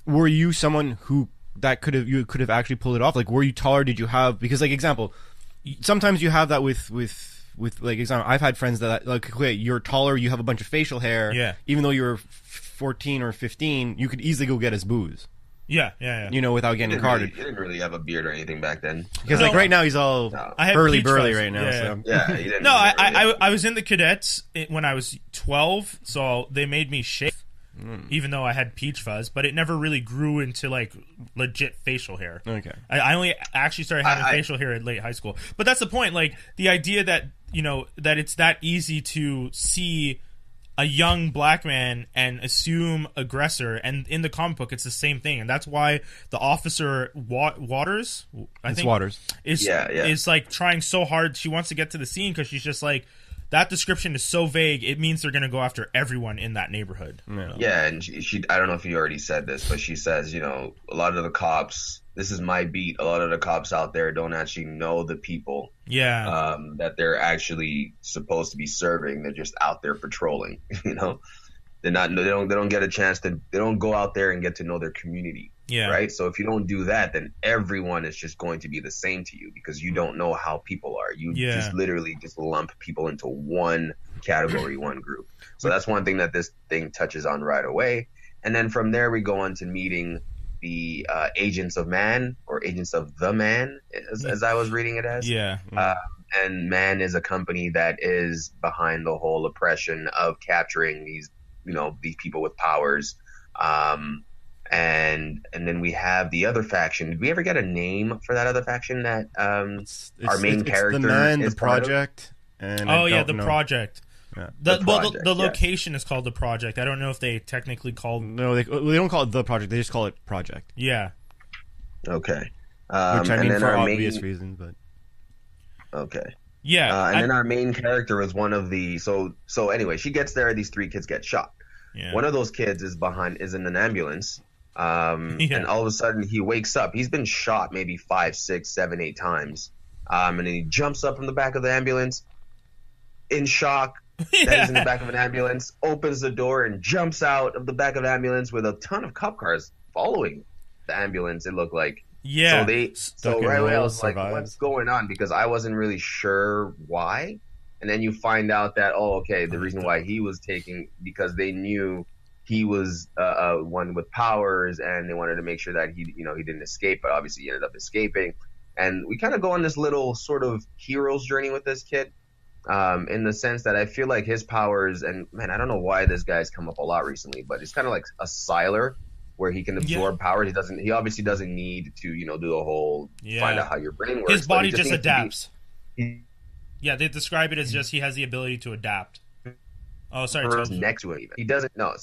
Speaker 2: were you someone who you could have actually pulled it off? Like, were you taller? Did you have, because, like, example, sometimes you have that with like, example, I've had friends that, like, okay, you're taller, you have a bunch of facial hair.
Speaker 1: Yeah.
Speaker 2: Even though you're 14 or 15, you could easily go get his booze.
Speaker 1: Yeah.
Speaker 2: You know, without getting carded.
Speaker 3: He didn't really have a beard or anything back then.
Speaker 2: Because, like, right now he's all burly right now.
Speaker 1: Yeah.
Speaker 2: So.
Speaker 3: Yeah, he didn't.
Speaker 1: No, I was in the cadets when I was 12, so they made me shave, even though I had peach fuzz, but it never really grew into, like, legit facial hair.
Speaker 2: Okay.
Speaker 1: I only actually started having facial hair in late high school. But that's the point, like, the idea that, you know, that it's that easy to see a young black man and assume aggressor, and in the comic book it's the same thing, and that's why the officer Waters, I think
Speaker 2: Waters,
Speaker 1: is like trying so hard. She wants to get to the scene because she's just like, that description is so vague, it means they're going to go after everyone in that neighborhood.
Speaker 3: Yeah, and she I don't know if you already said this, but she says, you know, a lot of the cops, this is my beat, a lot of the cops out there don't actually know the people that they're actually supposed to be serving. They're just out there patrolling. You know, they don't get a chance to, they don't go out there and get to know their community.
Speaker 1: Yeah.
Speaker 3: Right. So if you don't do that, then everyone is just going to be the same to you, because you don't know how people are. You just literally just lump people into one category, one group. So that's one thing that this thing touches on right away. And then from there, we go on to meeting the agents of man, or agents of the man, as I was reading it as.
Speaker 1: Yeah.
Speaker 3: And man is a company that is behind the whole oppression of capturing these, you know, these people with powers. And then we have the other faction. Did we ever get a name for that other faction that our main character
Speaker 2: the man,
Speaker 3: is
Speaker 2: the project? And
Speaker 1: the project.
Speaker 2: Yeah.
Speaker 1: The location is called the project. I don't know if they technically called.
Speaker 2: No, they don't call it the project. They just call it project.
Speaker 1: Yeah.
Speaker 3: Okay.
Speaker 2: Which I mean, for obvious reasons, but.
Speaker 3: Okay.
Speaker 1: Yeah.
Speaker 3: And then our main character was one of the so anyway, she gets there. These three kids get shot.
Speaker 1: Yeah.
Speaker 3: One of those kids is in an ambulance. And all of a sudden he wakes up. He's been shot maybe 5, 6, 7, 8 times. And then he jumps up from the back of the ambulance in shock. That he's in the back of an ambulance, opens the door and jumps out of the back of the ambulance with a ton of cop cars following the ambulance, it looked like.
Speaker 1: Yeah.
Speaker 3: So right away I was like, what's going on? Because I wasn't really sure why. And then you find out that, the reason why he was taking, because they knew he was one with powers, and they wanted to make sure that he didn't escape, but obviously he ended up escaping. And we kind of go on this little sort of hero's journey with this kid, in the sense that I feel like his powers, and man, I don't know why this guy's come up a lot recently, but it's kind of like a siler, where he can absorb powers. He obviously doesn't need to, do the whole find out how your brain works.
Speaker 1: His body just adapts. Yeah, they describe it as just he has the ability to adapt. Oh, sorry.
Speaker 3: Next to him, even. He doesn't. No,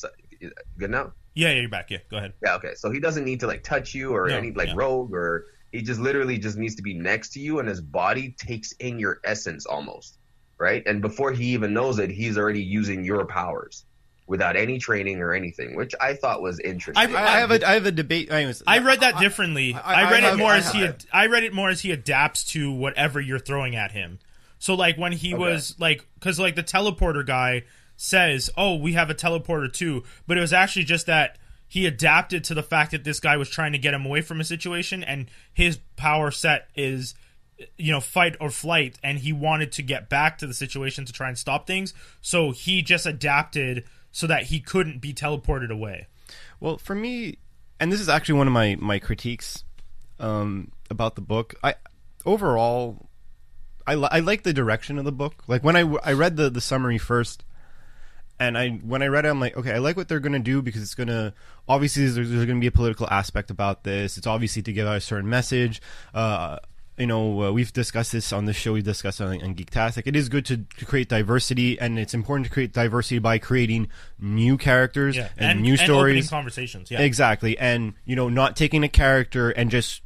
Speaker 3: good now.
Speaker 1: Yeah, you're back. Yeah, go ahead.
Speaker 3: Yeah, okay. So he doesn't need to like touch you or rogue, or he just literally just needs to be next to you, and his body takes in your essence almost, right? And before he even knows it, he's already using your powers without any training or anything, which I thought was interesting.
Speaker 2: I have a debate. Anyways,
Speaker 1: I read that differently. I read it more as he adapts to whatever you're throwing at him. So like when he was like, because like the teleporter guy says, "Oh, we have a teleporter too," but it was actually just that he adapted to the fact that this guy was trying to get him away from a situation, and his power set is, fight or flight, and he wanted to get back to the situation to try and stop things. So he just adapted so that he couldn't be teleported away.
Speaker 2: Well, for me, and this is actually one of my critiques about the book, I like the direction of the book. Like when I read the summary first, and when I read it, I'm like, okay, I like what they're going to do, because it's going to, obviously there's going to be a political aspect about this. It's obviously to give out a certain message. We've discussed this on the show. We've discussed it on Geektastic. It is good to create diversity, and it's important to create diversity by creating new characters and new stories.
Speaker 1: Opening conversations. Yeah.
Speaker 2: Exactly. And, not taking a character and just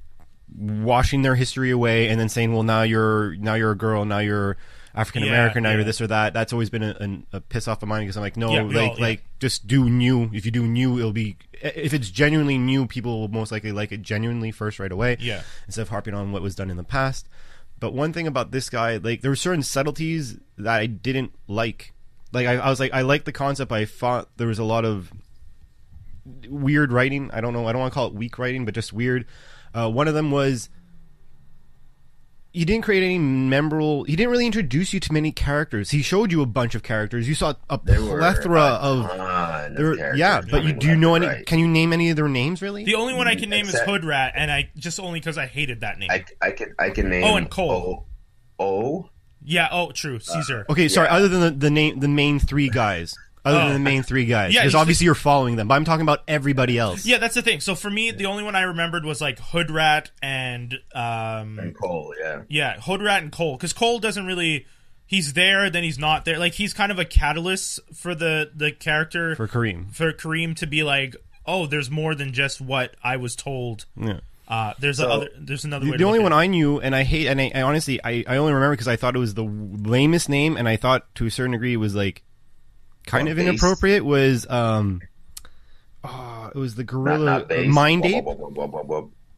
Speaker 2: washing their history away and then saying, well, now you're a girl, now you're African American, now you're this or that. That's always been a piss off of mine, because I'm like, no, just do new. If you do new, it'll be, if it's genuinely new, people will most likely like it genuinely first right away. Yeah. Instead of harping on what was done in the past. But one thing about this guy, like, there were certain subtleties that I didn't like. Like, I was like, I liked the concept. I thought there was a lot of weird writing. I don't know. I don't want to call it weak writing, but just weird. One of them was, he didn't create any memorable. He didn't really introduce you to many characters. He showed you a bunch of characters. You saw a plethora of but you do know any? Right. Can you name any of their names? Really,
Speaker 1: the only one I can name is Hood Rat, and I just only because I hated that name.
Speaker 3: I can name.
Speaker 1: Oh, and Cole. Yeah. Oh, true. Caesar.
Speaker 2: Okay, sorry. Other than the main three guys. Because obviously you're following them, but I'm talking about everybody else.
Speaker 1: Yeah, that's the thing. So for me, the only one I remembered was like Hood Rat and
Speaker 3: Cole.
Speaker 1: Yeah, Hood Rat and Cole, because Cole doesn't really. He's there, then he's not there. Like, he's kind of a catalyst for the character
Speaker 2: for
Speaker 1: Kareem to be like, oh, there's more than just what I was told.
Speaker 2: Yeah.
Speaker 1: There's another way.
Speaker 2: The only one I knew, and I hate, and I honestly, I only remember because I thought it was the lamest name, and I thought to a certain degree it was like kind of inappropriate. Was it was the gorilla Mind Ape?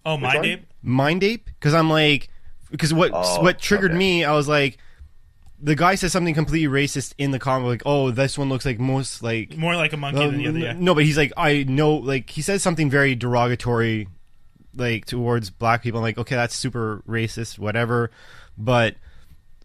Speaker 1: Oh, Mind Ape.
Speaker 2: Mind Ape, because I'm like, because what triggered me, I was like, the guy says something completely racist in the comic, like, oh, this one looks like more like a monkey than the other. Yeah. No, but he's like, I know, like, he says something very derogatory, like, towards black people. I'm like, okay, that's super racist, whatever. But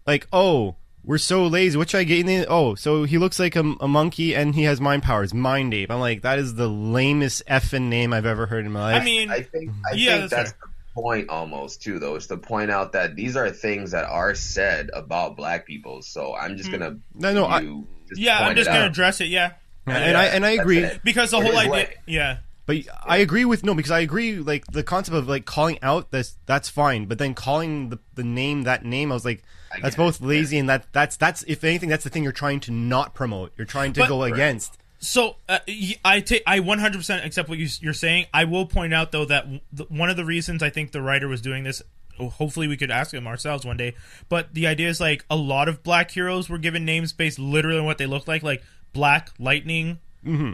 Speaker 2: like, oh, we're so lazy. What should I get in the? Oh, so he looks like a monkey and he has mind powers. Mind Ape. I'm like, that is the lamest effing name I've ever heard in my life.
Speaker 1: I mean,
Speaker 3: I think that's the point almost too, though. It's to point out that these are things that are said about black people. So I'm just gonna
Speaker 1: I'm just gonna address it. Yeah.
Speaker 2: And I agree,
Speaker 1: because the whole idea.
Speaker 2: But I agree because I agree, like, the concept of, like, calling out that's fine, but then calling the name that name, I was like, that's both lazy and that's if anything, that's the thing you're trying to not promote. You're trying to go against.
Speaker 1: So I 100% accept what you're saying. I will point out, though, that one of the reasons I think the writer was doing this, hopefully we could ask him ourselves one day, but the idea is, like, a lot of black heroes were given names based literally on what they look like Black Lightning,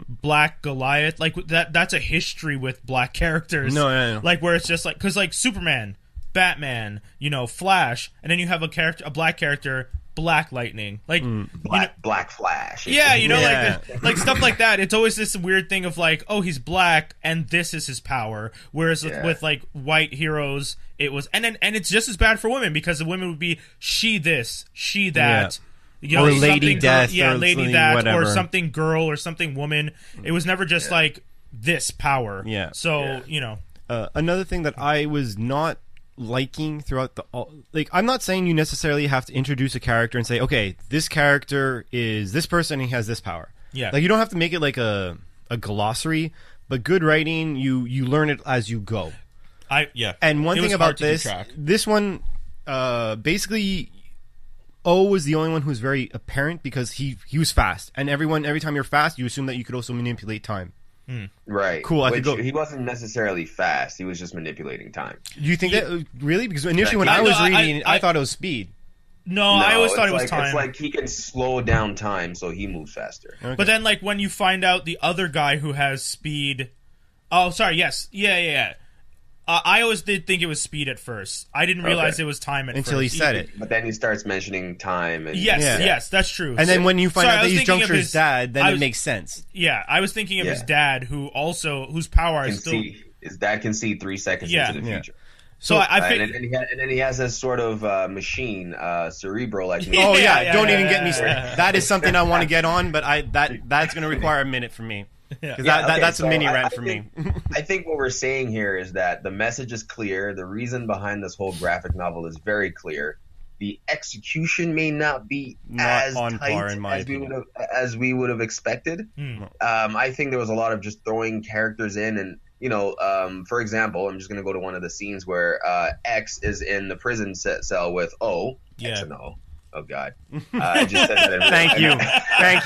Speaker 1: Black Goliath, like that's a history with black characters.
Speaker 2: No.
Speaker 1: Like, where it's just like, because like Superman, Batman, Flash, and then you have a black character, Black Lightning, like
Speaker 3: Black Flash.
Speaker 1: Yeah, like stuff like that. It's always this weird thing of like, oh, he's black and this is his power. Whereas with like white heroes, it was, and it's just as bad for women, because the women would be she this, she that.
Speaker 2: Yeah. Or Lady Death,
Speaker 1: Lady That,
Speaker 2: whatever.
Speaker 1: or something girl, or something woman. It was never just like this power.
Speaker 2: Yeah.
Speaker 1: So
Speaker 2: another thing that I was not liking throughout I'm not saying you necessarily have to introduce a character and say, okay, this character is this person and he has this power.
Speaker 1: Yeah.
Speaker 2: Like, you don't have to make it like a glossary, but good writing, you learn it as you go. And one thing about this one, basically, O was the only one who was very apparent, because he was fast, and every time you're fast, you assume that you could also manipulate time.
Speaker 3: Right.
Speaker 2: Cool. I could go.
Speaker 3: He wasn't necessarily fast. He was just manipulating time.
Speaker 2: Do you think that really? Because initially when I was reading, I thought it was speed.
Speaker 1: No, I always thought it was time.
Speaker 3: It's like he can slow down time, so he moves faster.
Speaker 1: Okay. But then, like, when you find out the other guy who has speed. Oh, sorry. Yes. Yeah. I always did think it was speed at first. I didn't realize it was time
Speaker 2: until he said it.
Speaker 3: But then he starts mentioning time. And
Speaker 1: yes, that's true.
Speaker 2: And then when you find out that he's Juncture's dad, then it makes sense.
Speaker 1: Yeah, I was thinking of his dad, whose power is still...
Speaker 3: His dad can see 3 seconds into the future.
Speaker 1: So
Speaker 3: and then he has this sort of machine, cerebral. Like
Speaker 2: don't even get me started. That is something I want to get on, but that's going to require a minute from me. Because that's a mini rant for me.
Speaker 3: I think what we're saying here is that the message is clear. The reason behind this whole graphic novel is very clear. The execution may not be as on tight par, in my opinion, as we would have expected. I think there was a lot of just throwing characters in, and for example, I'm just going to go to one of the scenes where X is in the prison cell with O. X and O. Oh God, I just said that.
Speaker 2: Thank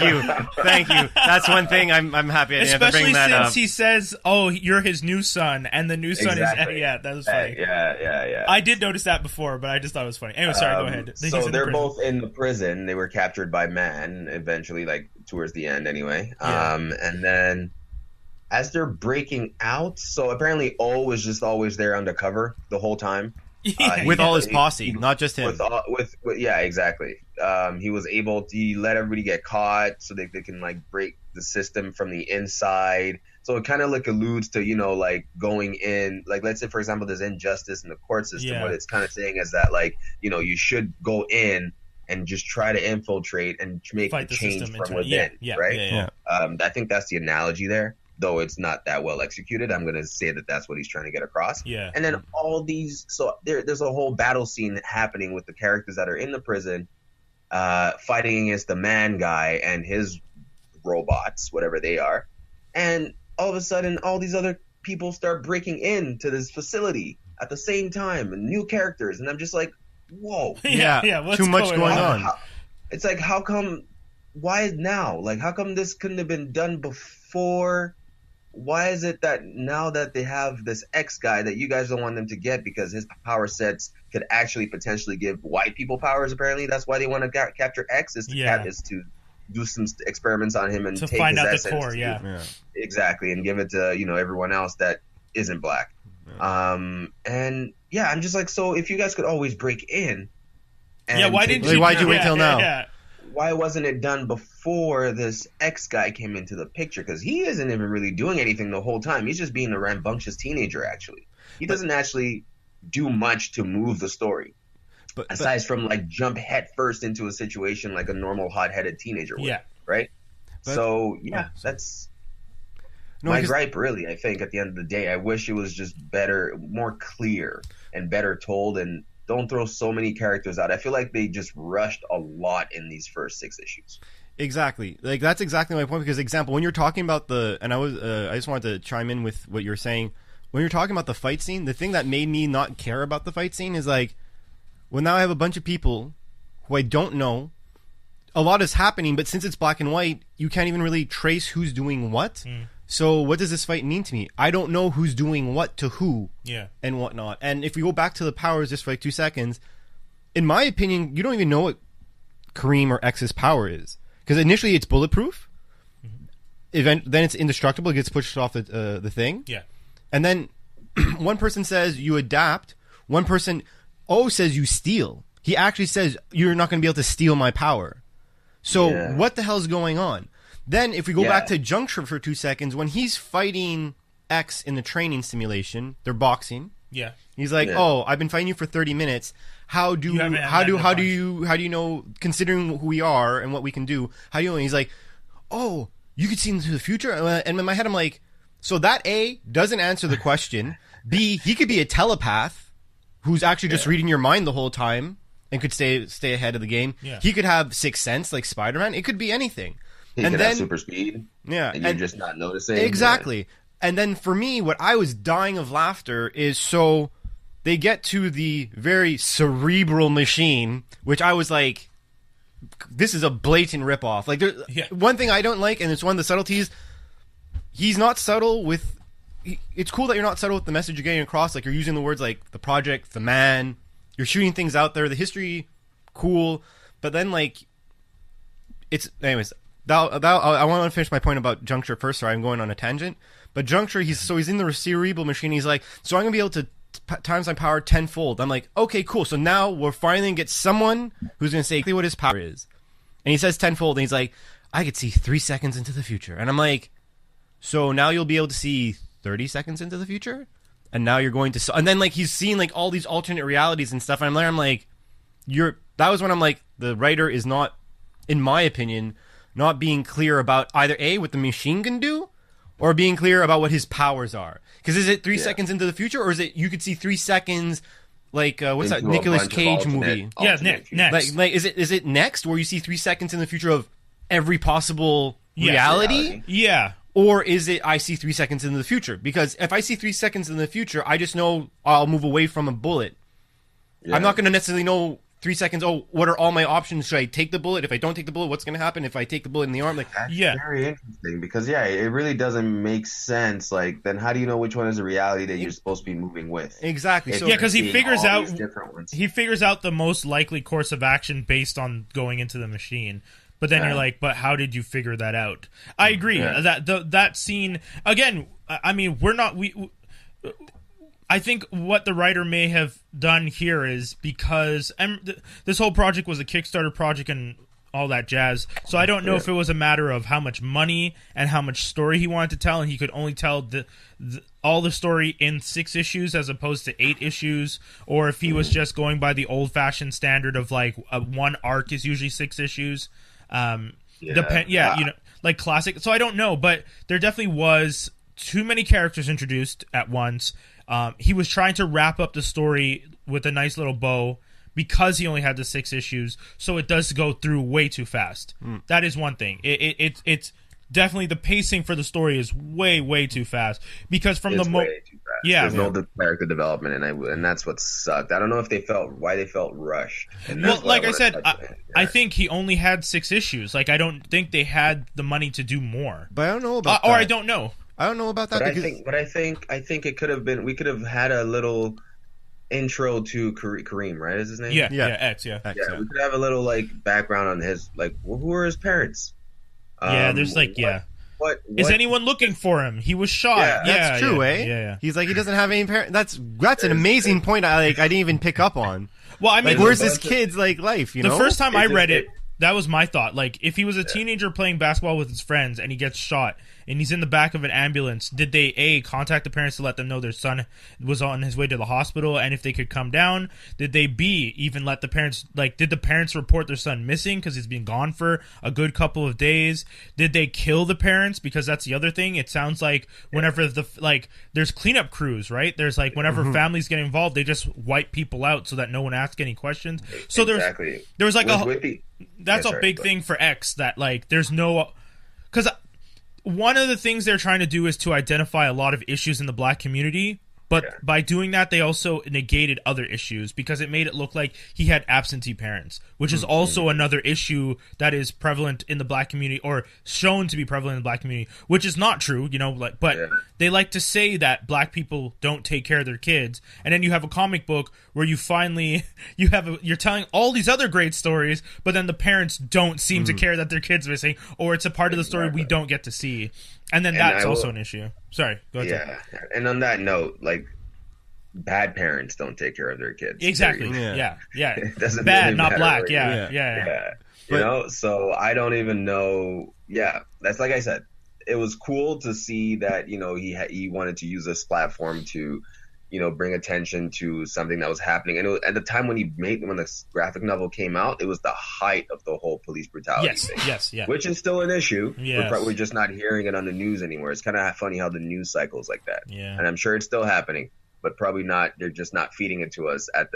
Speaker 2: you. That's one thing I'm happy I didn't have to
Speaker 1: Especially
Speaker 2: bring that
Speaker 1: since
Speaker 2: up.
Speaker 1: he says, "Oh, you're his new son," and the new son
Speaker 3: Exactly.
Speaker 1: is that was funny.
Speaker 3: Yeah.
Speaker 1: I did notice that before, but I just thought it was funny. Anyway, sorry, go ahead. He's
Speaker 3: So
Speaker 1: in
Speaker 3: they're
Speaker 1: prison.
Speaker 3: both in the prison. They were captured by Man eventually, like towards the end, anyway.
Speaker 1: Yeah.
Speaker 3: And then as they're breaking out, so apparently O was just always there undercover the whole time.
Speaker 2: With all his posse, not just him.
Speaker 3: With yeah, exactly. He was able to let everybody get caught so they can like break the system from the inside. So it kind of like alludes to, you know, like going in, like let's say for example there's injustice in the court system.
Speaker 1: Yeah.
Speaker 3: What it's kind of saying is that like, you know, you should go in and just try to infiltrate and make
Speaker 1: Fight
Speaker 3: the
Speaker 1: the
Speaker 3: change
Speaker 1: system
Speaker 3: from
Speaker 1: internally.
Speaker 3: within, right?
Speaker 2: Yeah.
Speaker 3: I think that's the analogy there, though it's not that well executed. I'm going to say that that's what he's trying to get across.
Speaker 1: Yeah.
Speaker 3: And then all these, so there's a whole battle scene happening with the characters that are in the prison, fighting against the Man guy and his robots, whatever they are. And all of a sudden, all these other people start breaking into this facility at the same time, and new characters. And I'm just like, whoa.
Speaker 2: Yeah,
Speaker 1: what's
Speaker 2: too much going on.
Speaker 3: It's like, how come, why now? Like, how come this couldn't have been done before? Why is it that now that they have this X guy that you guys don't want them to get because his power sets could actually potentially give white people powers? Apparently, that's why they want to capture X is to do some experiments on him and
Speaker 1: to
Speaker 3: take
Speaker 1: find
Speaker 3: his
Speaker 1: out the
Speaker 3: essence
Speaker 1: core. Yeah.
Speaker 3: Exactly, and give it to everyone else that isn't black. And yeah, I'm just like, so if you guys could always break in, and
Speaker 1: why didn't you?
Speaker 2: Why'd you wait till now?
Speaker 1: Yeah.
Speaker 3: Why wasn't it done before this X guy came into the picture? Because he isn't even really doing anything the whole time. He's just being a rambunctious teenager, actually. He doesn't actually do much to move the story. Aside from, like, jump head first into a situation like a normal hot-headed teenager would.
Speaker 1: Yeah.
Speaker 3: Right? That's my gripe, really, I think, at the end of the day. I wish it was just better, more clear, and better told, and don't throw so many characters out. I feel like they just rushed a lot in these first 6 issues.
Speaker 2: Exactly. Like, that's exactly my point. Because, example, when you're talking about I just wanted to chime in with what you're saying. When you're talking about the fight scene, the thing that made me not care about the fight scene is like, well, now I have a bunch of people who I don't know. A lot is happening, but since it's black and white, you can't even really trace who's doing what. So what does this fight mean to me? I don't know who's doing what to who and whatnot. And if we go back to the powers just for like 2 seconds, in my opinion, you don't even know what Kareem or X's power is. Because initially it's bulletproof. Then it's indestructible. It gets pushed off the thing.
Speaker 1: Yeah.
Speaker 2: And then one person says you adapt. One person says you steal. He actually says you're not going to be able to steal my power. So what the hell's going on? Then if we go back to Juncture for 2 seconds, when he's fighting X in the training simulation, they're boxing.
Speaker 1: Yeah.
Speaker 2: He's like, "Oh, I've been fighting you for 30 minutes. How do you know, considering who we are and what we can do? How do you know?" And he's like, "Oh, you could see into the future." And in my head, I'm like, so that A doesn't answer the question. B, he could be a telepath who's actually just reading your mind the whole time and could stay ahead of the game.
Speaker 1: Yeah.
Speaker 2: He could have sixth sense like Spider-Man. It could be anything.
Speaker 3: He could have super speed.
Speaker 2: Yeah.
Speaker 3: And you're just not noticing.
Speaker 2: Exactly. Yeah. And then for me, what I was dying of laughter is, so they get to the very cerebral machine, which I was like, this is a blatant ripoff. Like, one thing I don't like, and it's one of the subtleties, he's not subtle with... It's cool that you're not subtle with the message you're getting across. Like, you're using the words like the project, the man, you're shooting things out there, the history, cool. But then, like, it's... Anyways, I want to finish my point about Juncture first, sorry, I'm going on a tangent. But Juncture, he's in the cerebral machine. He's like, so I'm going to be able to times my power tenfold. I'm like, okay, cool. So now we're finally going to get someone who's going to say exactly what his power is. And he says tenfold, and he's like, I could see 3 seconds into the future. And I'm like, so now you'll be able to see 30 seconds into the future? And now you're going to... And then, like, he's seeing, like, all these alternate realities and stuff. And I'm like, that was when I'm like, the writer is not, in my opinion, not being clear about either A, what the machine can do, or being clear about what his powers are. Because is it 3 seconds into the future, or is it you could see 3 seconds, like what's that Nicolas Cage movie?
Speaker 1: Next.
Speaker 2: Like is it Next, where you see 3 seconds in the future of every possible reality?
Speaker 1: Yeah.
Speaker 2: Or is it I see 3 seconds into the future? Because if I see 3 seconds in the future, I just know I'll move away from a bullet. Yeah. I'm not going to necessarily know 3 seconds. Oh, what are all my options? Should I take the bullet? If I don't take the bullet, what's going to happen? If I take the bullet in the arm, like
Speaker 3: That's
Speaker 1: Yeah.
Speaker 3: very interesting because it really doesn't make sense. Like, then how do you know which one is a reality that you're supposed to be moving with?
Speaker 2: exactly. So
Speaker 1: Yeah, because he
Speaker 3: Seeing
Speaker 1: figures
Speaker 3: all
Speaker 1: out
Speaker 3: these different ones.
Speaker 1: he figures out the most likely course of action based on going into the machine. But then you're like, but how did you figure that out? I agree that scene again. I mean, I think what the writer may have done here is because this whole project was a Kickstarter project and all that jazz. So I don't know if it was a matter of how much money and how much story he wanted to tell, and he could only tell all the story in 6 issues as opposed to 8 issues, or if he was just going by the old-fashioned standard of like one arc is usually 6 issues. You know, like classic. So I don't know, but there definitely was too many characters introduced at once. He was trying to wrap up the story with a nice little bow because he only had the 6 issues, so it does go through way too fast. That is one thing. It's definitely the pacing for the story is way too fast because from
Speaker 3: It's
Speaker 1: the
Speaker 3: way too fast.
Speaker 1: Yeah,
Speaker 3: There's no character development, and that's what sucked. I don't know if they felt rushed. And that's
Speaker 1: well, like I said,
Speaker 3: touch on.
Speaker 1: I think he only had 6 issues. Like I don't think they had the money to do more.
Speaker 2: but I don't know about
Speaker 1: Or
Speaker 2: that.
Speaker 1: I don't know.
Speaker 2: I don't know about that
Speaker 3: But
Speaker 2: because
Speaker 3: I think it could have been. We could have had a little intro to Kareem, right? Is his name?
Speaker 1: Yeah,
Speaker 2: Yeah.
Speaker 1: X, yeah.
Speaker 2: X,
Speaker 3: Yeah, we could have a little like background on his like who are his parents?
Speaker 1: There's like
Speaker 3: What
Speaker 1: Is anyone looking for him? He was shot.
Speaker 3: Yeah,
Speaker 2: that's true, eh?
Speaker 1: Yeah.
Speaker 2: He's like he doesn't have any parents. That's an amazing point. I didn't even pick up on.
Speaker 1: Well, I mean,
Speaker 2: Like, where's
Speaker 3: a
Speaker 2: this
Speaker 3: bunch of-
Speaker 2: kid's like life? You
Speaker 1: the
Speaker 2: know,
Speaker 1: first time I
Speaker 3: It's
Speaker 1: read
Speaker 3: just-
Speaker 1: it, that was my thought. Like, if he was a teenager playing basketball with his friends and he gets shot and he's in the back of an ambulance, did they contact the parents to let them know their son was on his way to the hospital and if they could come down? Did they even let the parents, like, did the parents report their son missing because he's been gone for a good couple of days? Did they kill the parents? Because that's the other thing. It sounds like whenever there's cleanup crews, right? There's like whenever families get involved, they just wipe people out so that no one asks any questions. So there was like that's a big thing for X that like there's no, because one of the things they're trying to do is to identify a lot of issues in the black community, but by doing that they also negated other issues because it made it look like he had absentee parents, which is also another issue that is prevalent in the black community or shown to be prevalent in the black community, which is not true, you know, like, but they like to say that black people don't take care of their kids, and then you have a comic book where you finally you're telling all these other great stories, but then the parents don't seem to care that their kid's missing, or it's a part of the story we don't get to see, and then that's also an issue. Sorry, go ahead.
Speaker 3: Yeah, and on that note, like, bad parents don't take care of their kids.
Speaker 1: Exactly.
Speaker 3: Period.
Speaker 1: Yeah.
Speaker 3: It doesn't
Speaker 1: Bad,
Speaker 3: really
Speaker 1: not
Speaker 3: matter
Speaker 1: black.
Speaker 3: where
Speaker 1: Yeah.
Speaker 3: You know, so I don't even know. Yeah, that's like I said. It was cool to see that, you know, he wanted to use this platform to, you know, bring attention to something that was happening. And at the time when the graphic novel came out, it was the height of the whole police brutality thing.
Speaker 1: Yes.
Speaker 3: Which is still an issue.
Speaker 1: Yes.
Speaker 3: We're just not hearing it on the news anymore. It's kind of funny how the news cycles like that.
Speaker 1: Yeah.
Speaker 3: And I'm sure it's still happening, but probably not. They're just not feeding it to us at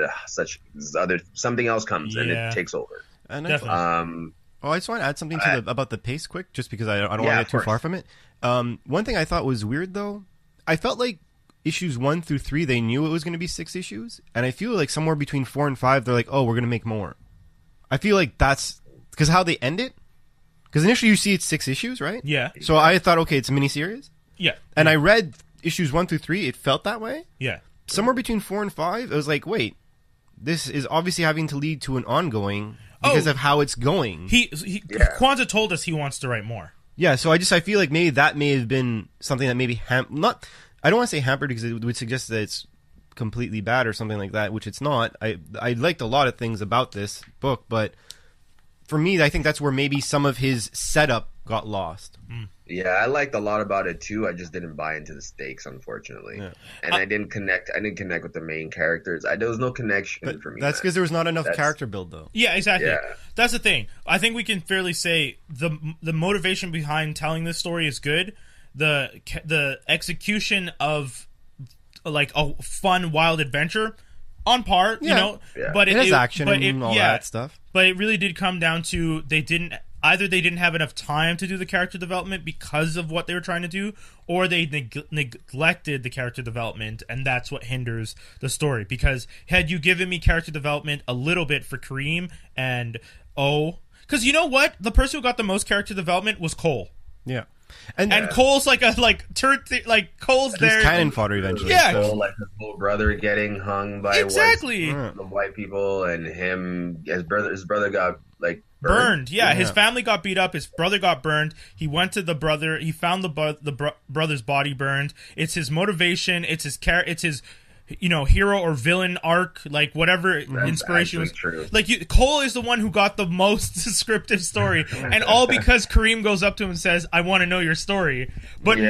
Speaker 3: something else comes and it takes over.
Speaker 2: And
Speaker 1: Definitely.
Speaker 2: I just want to add something to about the pace quick, just because I don't want to get too far from it. One thing I thought was weird, though, I felt like issues 1 through 3, they knew it was going to be 6 issues, and I feel like somewhere between 4 and 5, they're like, oh, we're going to make more. I feel like that's because how they end it. Because initially you see it's 6 issues, right?
Speaker 1: Yeah.
Speaker 2: So I thought, okay, it's a miniseries.
Speaker 1: Yeah.
Speaker 2: And I read issues 1 through 3, it felt that way.
Speaker 1: Yeah.
Speaker 2: Somewhere between 4 and 5, I was like, wait, this is obviously having to lead to an ongoing because of how it's going.
Speaker 1: Kwanza told us he wants to write more.
Speaker 2: Yeah, so I feel like maybe that may have been something that maybe I don't want to say hampered because it would suggest that it's completely bad or something like that, which it's not. I liked a lot of things about this book, but for me, I think that's where maybe some of his setup got lost.
Speaker 3: Yeah, I liked a lot about it too. I just didn't buy into the stakes, unfortunately, and I didn't connect. I didn't connect with the main characters. There was no connection for me.
Speaker 2: That's because there was not enough character build, though.
Speaker 1: Yeah, exactly.
Speaker 3: Yeah.
Speaker 1: That's the thing. I think we can fairly say the motivation behind telling this story is good. The execution of like a fun, wild adventure on par, you know.
Speaker 2: Yeah.
Speaker 1: But
Speaker 2: it has action and all that stuff.
Speaker 1: But it really did come down to either they didn't have enough time to do the character development because of what they were trying to do, or they neglected the character development, and that's what hinders the story. Because had you given me character development a little bit for Kareem and because you know what, the person who got the most character development was Cole.
Speaker 2: Yeah.
Speaker 1: And Cole's Cole's there.
Speaker 2: Cannon fodder eventually.
Speaker 1: Yeah,
Speaker 3: so, like his little brother getting hung by the white people, and his brother got like burned.
Speaker 1: Yeah, his family got beat up. His brother got burned. He went to the brother. He found the brother's body burned. It's his motivation. It's his hero or villain arc, like whatever inspiration was. True. Like Cole is the one who got the most descriptive story, and all because Kareem goes up to him and says, "I want to know your story," but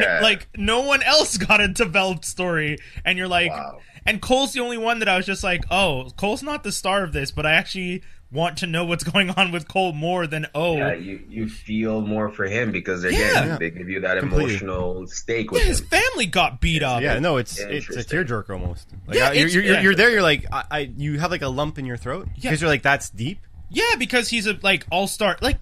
Speaker 1: no one else got a developed story, and you're like, wow. And Cole's the only one that I was just like, oh, Cole's not the star of this, but I actually want to know what's going on with Cole more than
Speaker 3: you feel more for him because again they give you that emotional stake with him.
Speaker 1: His family got beat up.
Speaker 2: Yeah, no, it's a tearjerker almost. Like, you're there. You're like you have like a lump in your throat because you're like, that's deep.
Speaker 1: Yeah, because he's a all-star. Like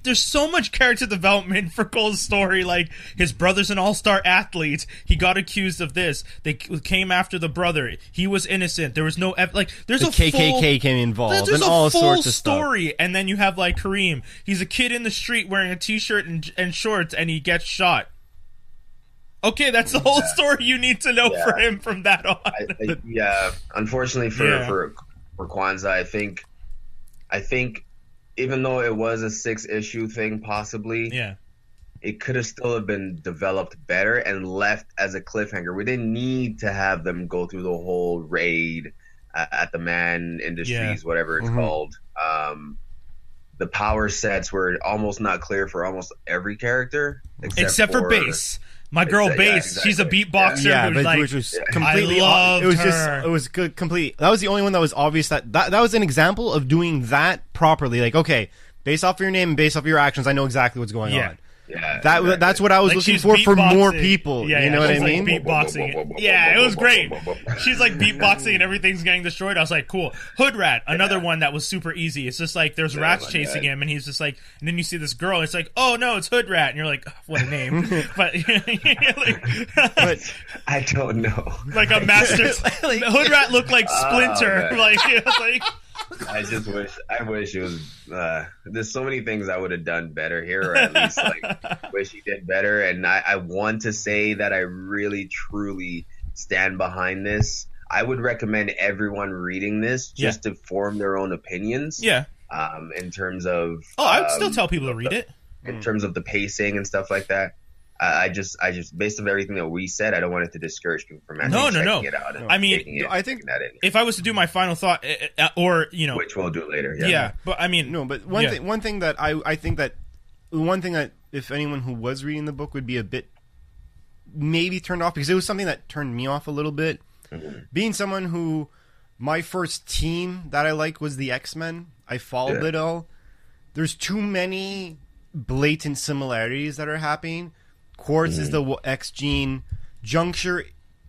Speaker 1: there's so much character development for Cole's story. Like his brother's an all-star athlete. He got accused of this. They came after the brother. He was innocent. There was no there's
Speaker 2: the KKK came involved. There's all sorts of
Speaker 1: story.
Speaker 2: Stuff.
Speaker 1: And then you have Kareem. He's a kid in the street wearing a t-shirt and shorts, and he gets shot. Okay, that's the whole story you need to know for him from that on.
Speaker 3: Unfortunately for Kwanza, I think even though it was a 6-issue thing, possibly, it could have still have been developed better and left as a cliffhanger. We didn't need to have them go through the whole raid at the Man Industries, whatever it's called. The power sets were almost not clear for almost every character, except for Base.
Speaker 1: My girl Base, she's a beatboxer.
Speaker 2: Yeah, which was completely. It was good. Completely. That was the only one that was obvious. That was an example of doing that properly. Like, okay, based off of your name and based off of your actions, I know exactly what's going on.
Speaker 3: Yeah,
Speaker 2: that's what I was looking for more people. You know what I mean?
Speaker 1: Beatboxing. Yeah, it was great. She's like beatboxing and everything's getting destroyed. I was like, cool. Hood Rat, another one that was super easy. It's just like there's rats chasing him, and he's just like, and then you see this girl. It's like, oh no, it's Hood Rat, and you're like, oh, what a name. but
Speaker 3: I don't know.
Speaker 1: Like a master. Hood Rat looked like Splinter.
Speaker 3: I wish it was. There's so many things I would have done better here, or at least wish he did better. And I want to say that I really truly stand behind this. I would recommend everyone reading this just to form their own opinions. Yeah. In terms of.
Speaker 1: I would still tell people to read it.
Speaker 3: In terms of the pacing and stuff like that. I just based on everything that we said, I don't want it to discourage people from actually checking it out.
Speaker 1: I think if I was to do my final thought,
Speaker 3: which we'll do later.
Speaker 1: Yeah, but
Speaker 2: one thing that I think that if anyone who was reading the book would be a bit maybe turned off, because it was something that turned me off a little bit. Mm-hmm. Being someone who my first team that I liked was the X-Men. I followed it all. There's too many blatant similarities that are happening. Quartz is the X gene. Juncture,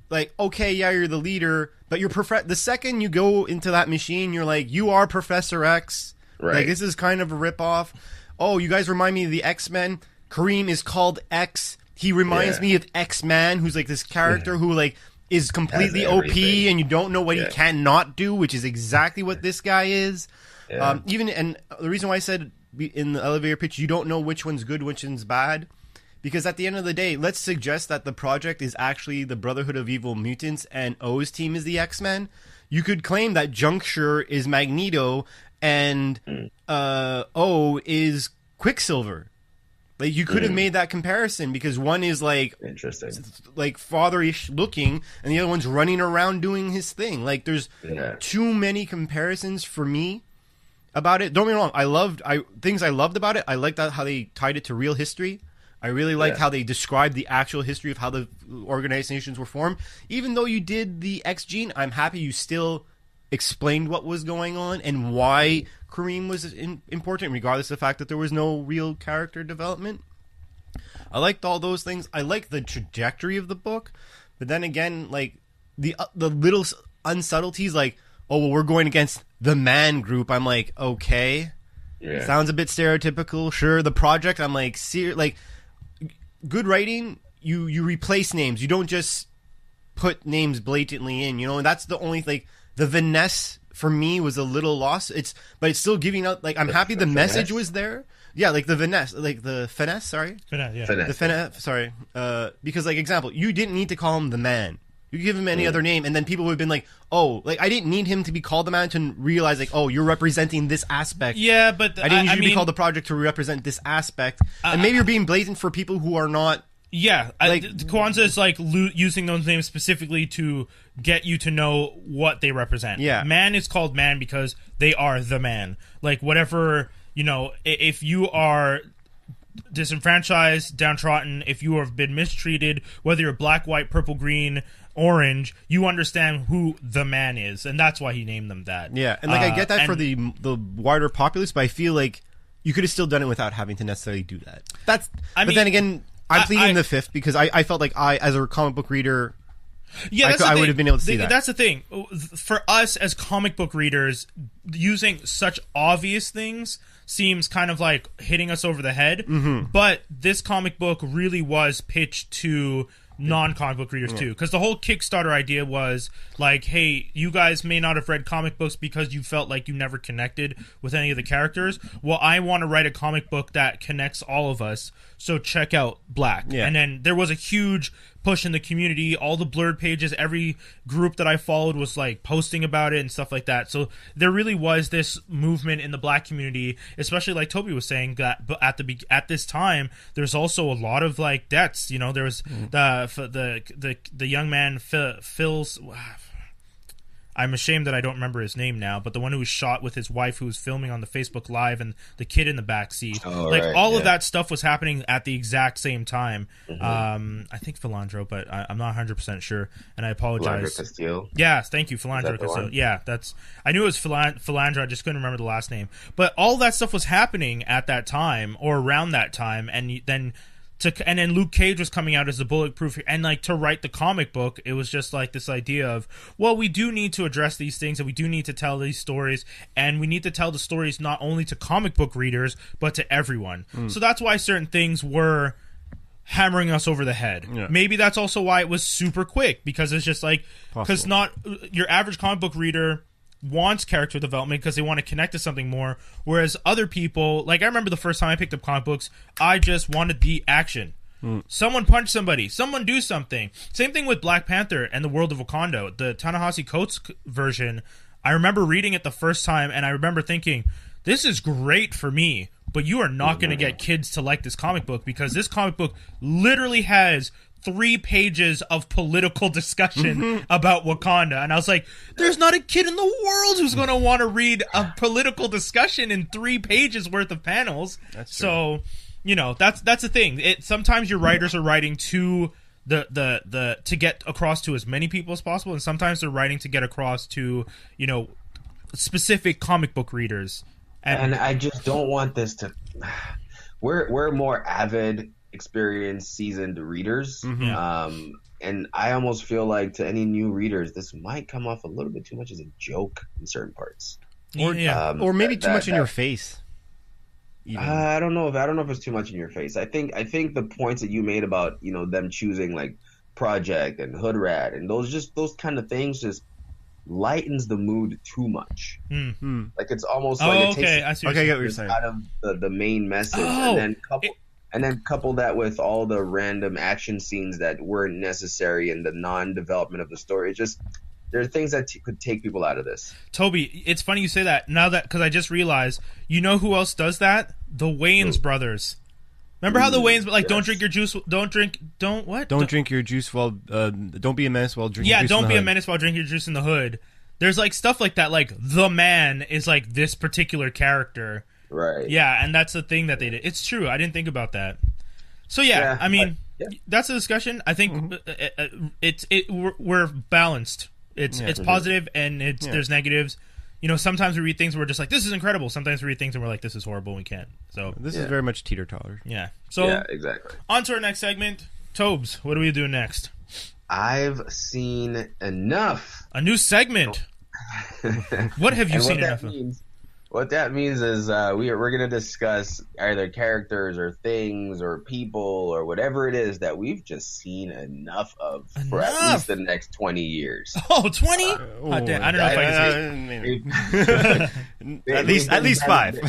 Speaker 2: like, okay, yeah, you're the leader, but you're the second you go into that machine, you're like, you are Professor X. Right. Like, this is kind of a ripoff. Oh, you guys remind me of the X-Men. Kareem is called X. He reminds me of X-Man, who's like this character who like is completely OP, and you don't know what he cannot do, which is exactly what this guy is. Yeah. And the reason why I said in the elevator pitch, you don't know which one's good, which one's bad. Because at the end of the day, let's suggest that the project is actually the Brotherhood of Evil Mutants and O's team is the X-Men. You could claim that Juncture is Magneto and O is Quicksilver. Like, you could have made that comparison because one is like interesting, like fatherish looking, and the other one's running around doing his thing. Like, there's too many comparisons for me about it. Don't get me wrong, things I loved about it. I liked how they tied it to real history. I really liked how they described the actual history of how the organizations were formed. Even though you did the X gene, I'm happy you still explained what was going on and why Kareem was important, regardless of the fact that there was no real character development. I liked all those things. I liked the trajectory of the book. But then again, like, the little unsubtleties, like, oh, well, we're going against the Man Group. I'm like, okay.
Speaker 3: Yeah.
Speaker 2: Sounds a bit stereotypical. Sure, the project, I'm like, good writing, you replace names. You don't just put names blatantly in, and that's the only, the finesse for me was a little lost. But it's still giving out, I'm happy the message was there. Yeah, the finesse, the finesse, sorry.
Speaker 1: Finesse, yeah.
Speaker 3: Finesse.
Speaker 2: The finesse, sorry. Because, example, you didn't need to call him the man. You could give him any other name, and then people would have been like, oh, I didn't need him to be called the man to realize, oh, you're representing this aspect.
Speaker 1: Yeah, but
Speaker 2: I didn't need you to be called the project to represent this aspect. And maybe you're being blatant for people who are not.
Speaker 1: Yeah, Kwanza is using those names specifically to get you to know what they represent.
Speaker 2: Yeah.
Speaker 1: Man is called man because they are the man. Whatever, if you are disenfranchised, downtrodden, if you have been mistreated, whether you're black, white, purple, green, orange, you understand who the man is, and that's why he named them that.
Speaker 2: Yeah, and I get that for the wider populace, but I feel like you could have still done it without having to necessarily do that. But then again, I'm pleading the fifth because I felt like as a comic book reader, I would have been able to see that.
Speaker 1: That's the thing. For us as comic book readers, using such obvious things seems kind of like hitting us over the head. Mm-hmm. But this comic book really was pitched to non-comic book readers too, because the whole Kickstarter idea was hey, you guys may not have read comic books because you felt like you never connected with any of the characters. Well, I want to write a comic book that connects all of us, so check out Black. And then there was a huge push in the community. All the blurred pages, every group that I followed was posting about it and stuff like that. So there really was this movement in the Black community, especially like Toby was saying, that at this time there's also a lot of deaths. There was the young man Phil's. I'm ashamed that I don't remember his name now, but the one who was shot with his wife who was filming on the Facebook Live and the kid in the back seat. All of that stuff was happening at the exact same time. Mm-hmm. I think Philandro, but I'm not 100% sure, and I apologize.
Speaker 3: Philandro Castillo?
Speaker 1: Yeah, thank you, Philandro Castillo. Yeah, I knew it was Philandro, I just couldn't remember the last name. But all that stuff was happening at that time, or around that time, and then Luke Cage was coming out as the bulletproof, and to write the comic book, it was just this idea of, well, we do need to address these things, and we do need to tell these stories, and we need to tell the stories not only to comic book readers but to everyone. So that's why certain things were hammering us over the head. Yeah. Maybe that's also why it was super quick, because it's just because not your average comic book reader wants character development because they want to connect to something more, whereas other people, I remember the first time I picked up comic books, I just wanted the action. Someone punch somebody, someone do something. Same thing with Black Panther and the World of Wakanda, the Ta-Nehisi Coates version. I remember reading it the first time, and I remember thinking, this is great for me, but you are not going to get kids to like this comic book, because this comic book literally has 3 pages of political discussion about Wakanda, and I was like, there's not a kid in the world who's going to want to read a political discussion in 3 pages worth of panels. That's true. So, that's the thing. Sometimes your writers are writing to to get across to as many people as possible, and sometimes they're writing to get across to specific comic book readers.
Speaker 3: And I just don't want this to. We're more avid, experienced, seasoned readers. Mm-hmm. And I almost feel like to any new readers, this might come off a little bit too much as a joke in certain parts,
Speaker 2: or maybe too much in your face.
Speaker 3: I don't know if it's too much in your face. I think the points that you made about them choosing Project and Hood Rat and those kind of things just lightens the mood too much. Mm-hmm. It's almost it takes
Speaker 2: I get what you're saying.
Speaker 3: Out of the main message, and then couple that with all the random action scenes that weren't necessary in the non-development of the story. There are things that could take people out of this.
Speaker 1: Toby, it's funny you say that now, that because I just realized, who else does that? The Wayans brothers. Remember how the Wayans don't drink your juice, don't
Speaker 2: drink your juice while don't be a menace while drinking.
Speaker 1: Yeah,
Speaker 2: juice
Speaker 1: don't
Speaker 2: in the
Speaker 1: be
Speaker 2: hood.
Speaker 1: a menace while drinking your juice in the hood. There's stuff like that. The man is this particular character.
Speaker 3: Right.
Speaker 1: Yeah, and that's the thing that they did. It's true. I didn't think about that. So I mean, that's a discussion. I think we're balanced. It's positive and there's negatives. Sometimes we read things and we're just this is incredible. Sometimes we read things and we're this is horrible and we can't. So
Speaker 2: this is very much teeter-totter.
Speaker 1: Yeah. So
Speaker 3: exactly.
Speaker 1: On to our next segment. Tobes, what are we doing next?
Speaker 3: I've seen enough.
Speaker 1: A new segment. What have you seen enough of?
Speaker 3: What that means is we're going to discuss either characters or things or people or whatever it is that we've just seen enough of for at least the next 20 years.
Speaker 1: Oh, 20? I don't know if I can say.
Speaker 2: At least 5.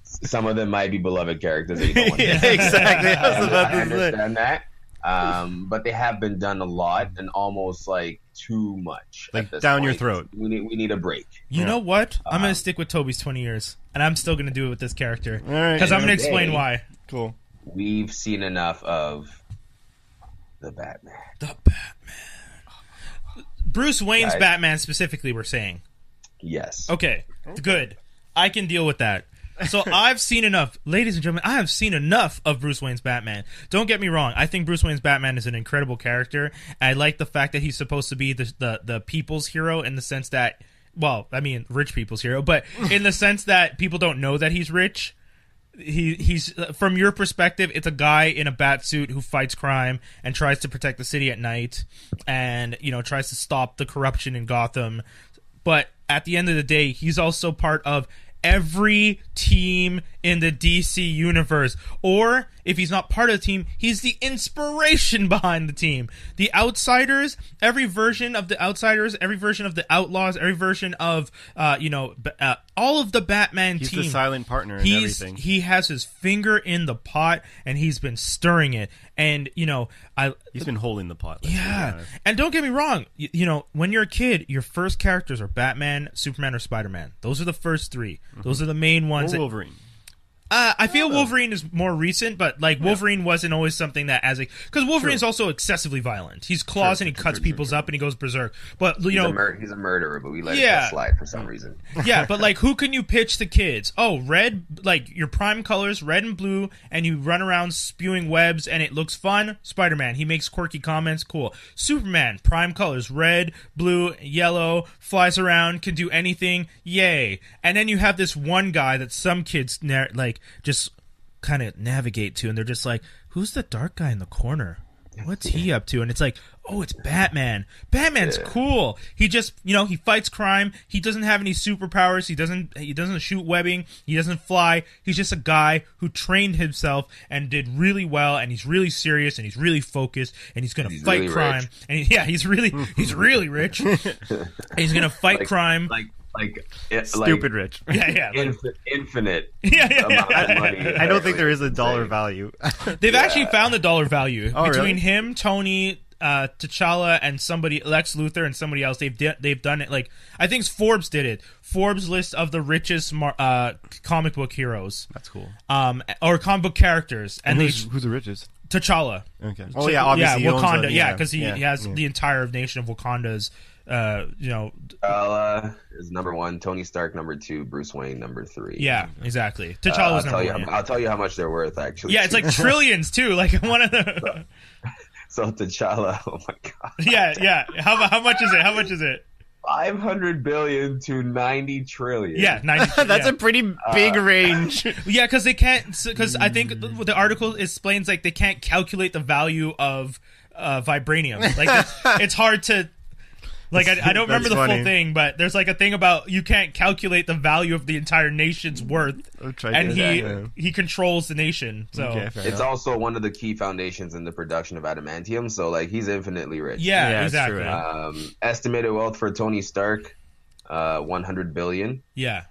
Speaker 3: Some of them might be beloved characters that you don't want to
Speaker 2: Exactly.
Speaker 3: I understand that. But they have been done a lot and almost like too much.
Speaker 2: Like down your throat.
Speaker 3: We need a break.
Speaker 1: You know what? I'm going to stick with Toby's 20 years. And I'm still going to do it with this character.
Speaker 2: All right.
Speaker 1: Because I'm going to explain why.
Speaker 2: Cool.
Speaker 3: We've seen enough of the Batman.
Speaker 1: The Batman. Bruce Wayne's
Speaker 3: Guys.
Speaker 1: Batman specifically, we're saying.
Speaker 3: Yes.
Speaker 1: Okay. Good. I can deal with that. So I've seen enough. Ladies and gentlemen, I have seen enough of Bruce Wayne's Batman. Don't get me wrong. I think Bruce Wayne's Batman is an incredible character. I like the fact that he's supposed to be the people's hero in the sense that, well, I mean, rich people's hero, but in the sense that people don't know that he's rich. He's from your perspective, it's a guy in a bat suit who fights crime and tries to protect the city at night and, tries to stop the corruption in Gotham. But at the end of the day, he's also part of every team in the DC universe. Or if he's not part of the team, he's the inspiration behind the team. The Outsiders, every version of the Outsiders, every version of the Outlaws, every version of all of the Batman
Speaker 2: He's
Speaker 1: team.
Speaker 2: the silent partner in everything.
Speaker 1: He has his finger in the pot and he's been stirring it. And
Speaker 2: He's been holding the pot.
Speaker 1: Yeah. And don't get me wrong, when you're a kid, your first characters are Batman, Superman, or Spider-Man. Those are the first 3. Those are the main ones.
Speaker 2: Or Wolverine.
Speaker 1: I feel Wolverine is more recent, but Wolverine wasn't always something that because Wolverine is also excessively violent. He's claws and he cuts people's up and he goes berserk. But
Speaker 3: he's a murderer, but we let it slide for some reason.
Speaker 1: Yeah, but who can you pitch to kids? Oh, red, your prime colors, red and blue, and you run around spewing webs and it looks fun. Spider-Man, he makes quirky comments, cool. Superman, prime colors, red, blue, yellow, flies around, can do anything, yay. And then you have this one guy that some kids just kind of navigate to, and they're just like, who's the dark guy in the corner? What's he up to? And it's like, oh, it's Batman. Batman's cool. He just, he fights crime. He doesn't have any superpowers. He doesn't shoot webbing. He doesn't fly. He's just a guy who trained himself and did really well, and he's really serious, and he's really focused, and he's going to fight
Speaker 3: really
Speaker 1: crime.
Speaker 3: Rich.
Speaker 1: And he's really rich. He's going to fight crime.
Speaker 2: Stupid rich.
Speaker 1: Yeah.
Speaker 3: Infinite.
Speaker 1: Yeah.
Speaker 3: Amount of money.
Speaker 2: I don't think there is a dollar value.
Speaker 1: They've actually found the dollar value between
Speaker 2: really?
Speaker 1: him, Tony, T'Challa, and Lex Luthor, and somebody else. They've done it. I think Forbes did it. Forbes list of the richest comic book heroes.
Speaker 2: That's cool.
Speaker 1: Or comic book characters, and
Speaker 2: who's the richest?
Speaker 1: T'Challa.
Speaker 2: Okay. Oh yeah, obviously.
Speaker 1: Yeah, Wakanda. Because he has the entire nation of Wakanda's.
Speaker 3: T'Challa is number 1, Tony Stark number 2, Bruce Wayne number 3.
Speaker 1: Yeah, exactly. T'Challa was number 1.
Speaker 3: I'll tell you how much they're worth, actually.
Speaker 1: Yeah, it's like trillions too. One of the.
Speaker 3: So T'Challa, oh my god.
Speaker 1: Yeah. How much is it?
Speaker 3: 500 billion to 90 trillion.
Speaker 1: Yeah, 90.
Speaker 2: That's a pretty big range.
Speaker 1: Yeah, because they can't. Because I think the article explains they can't calculate the value of vibranium. It's hard to. I don't remember the full thing, but there's a thing about you can't calculate the value of the entire nation's worth, and he controls the nation. So
Speaker 3: it's also one of the key foundations in the production of adamantium. So he's infinitely rich.
Speaker 1: Yeah, exactly.
Speaker 3: Estimated wealth for Tony Stark, 100 billion.
Speaker 1: Yeah.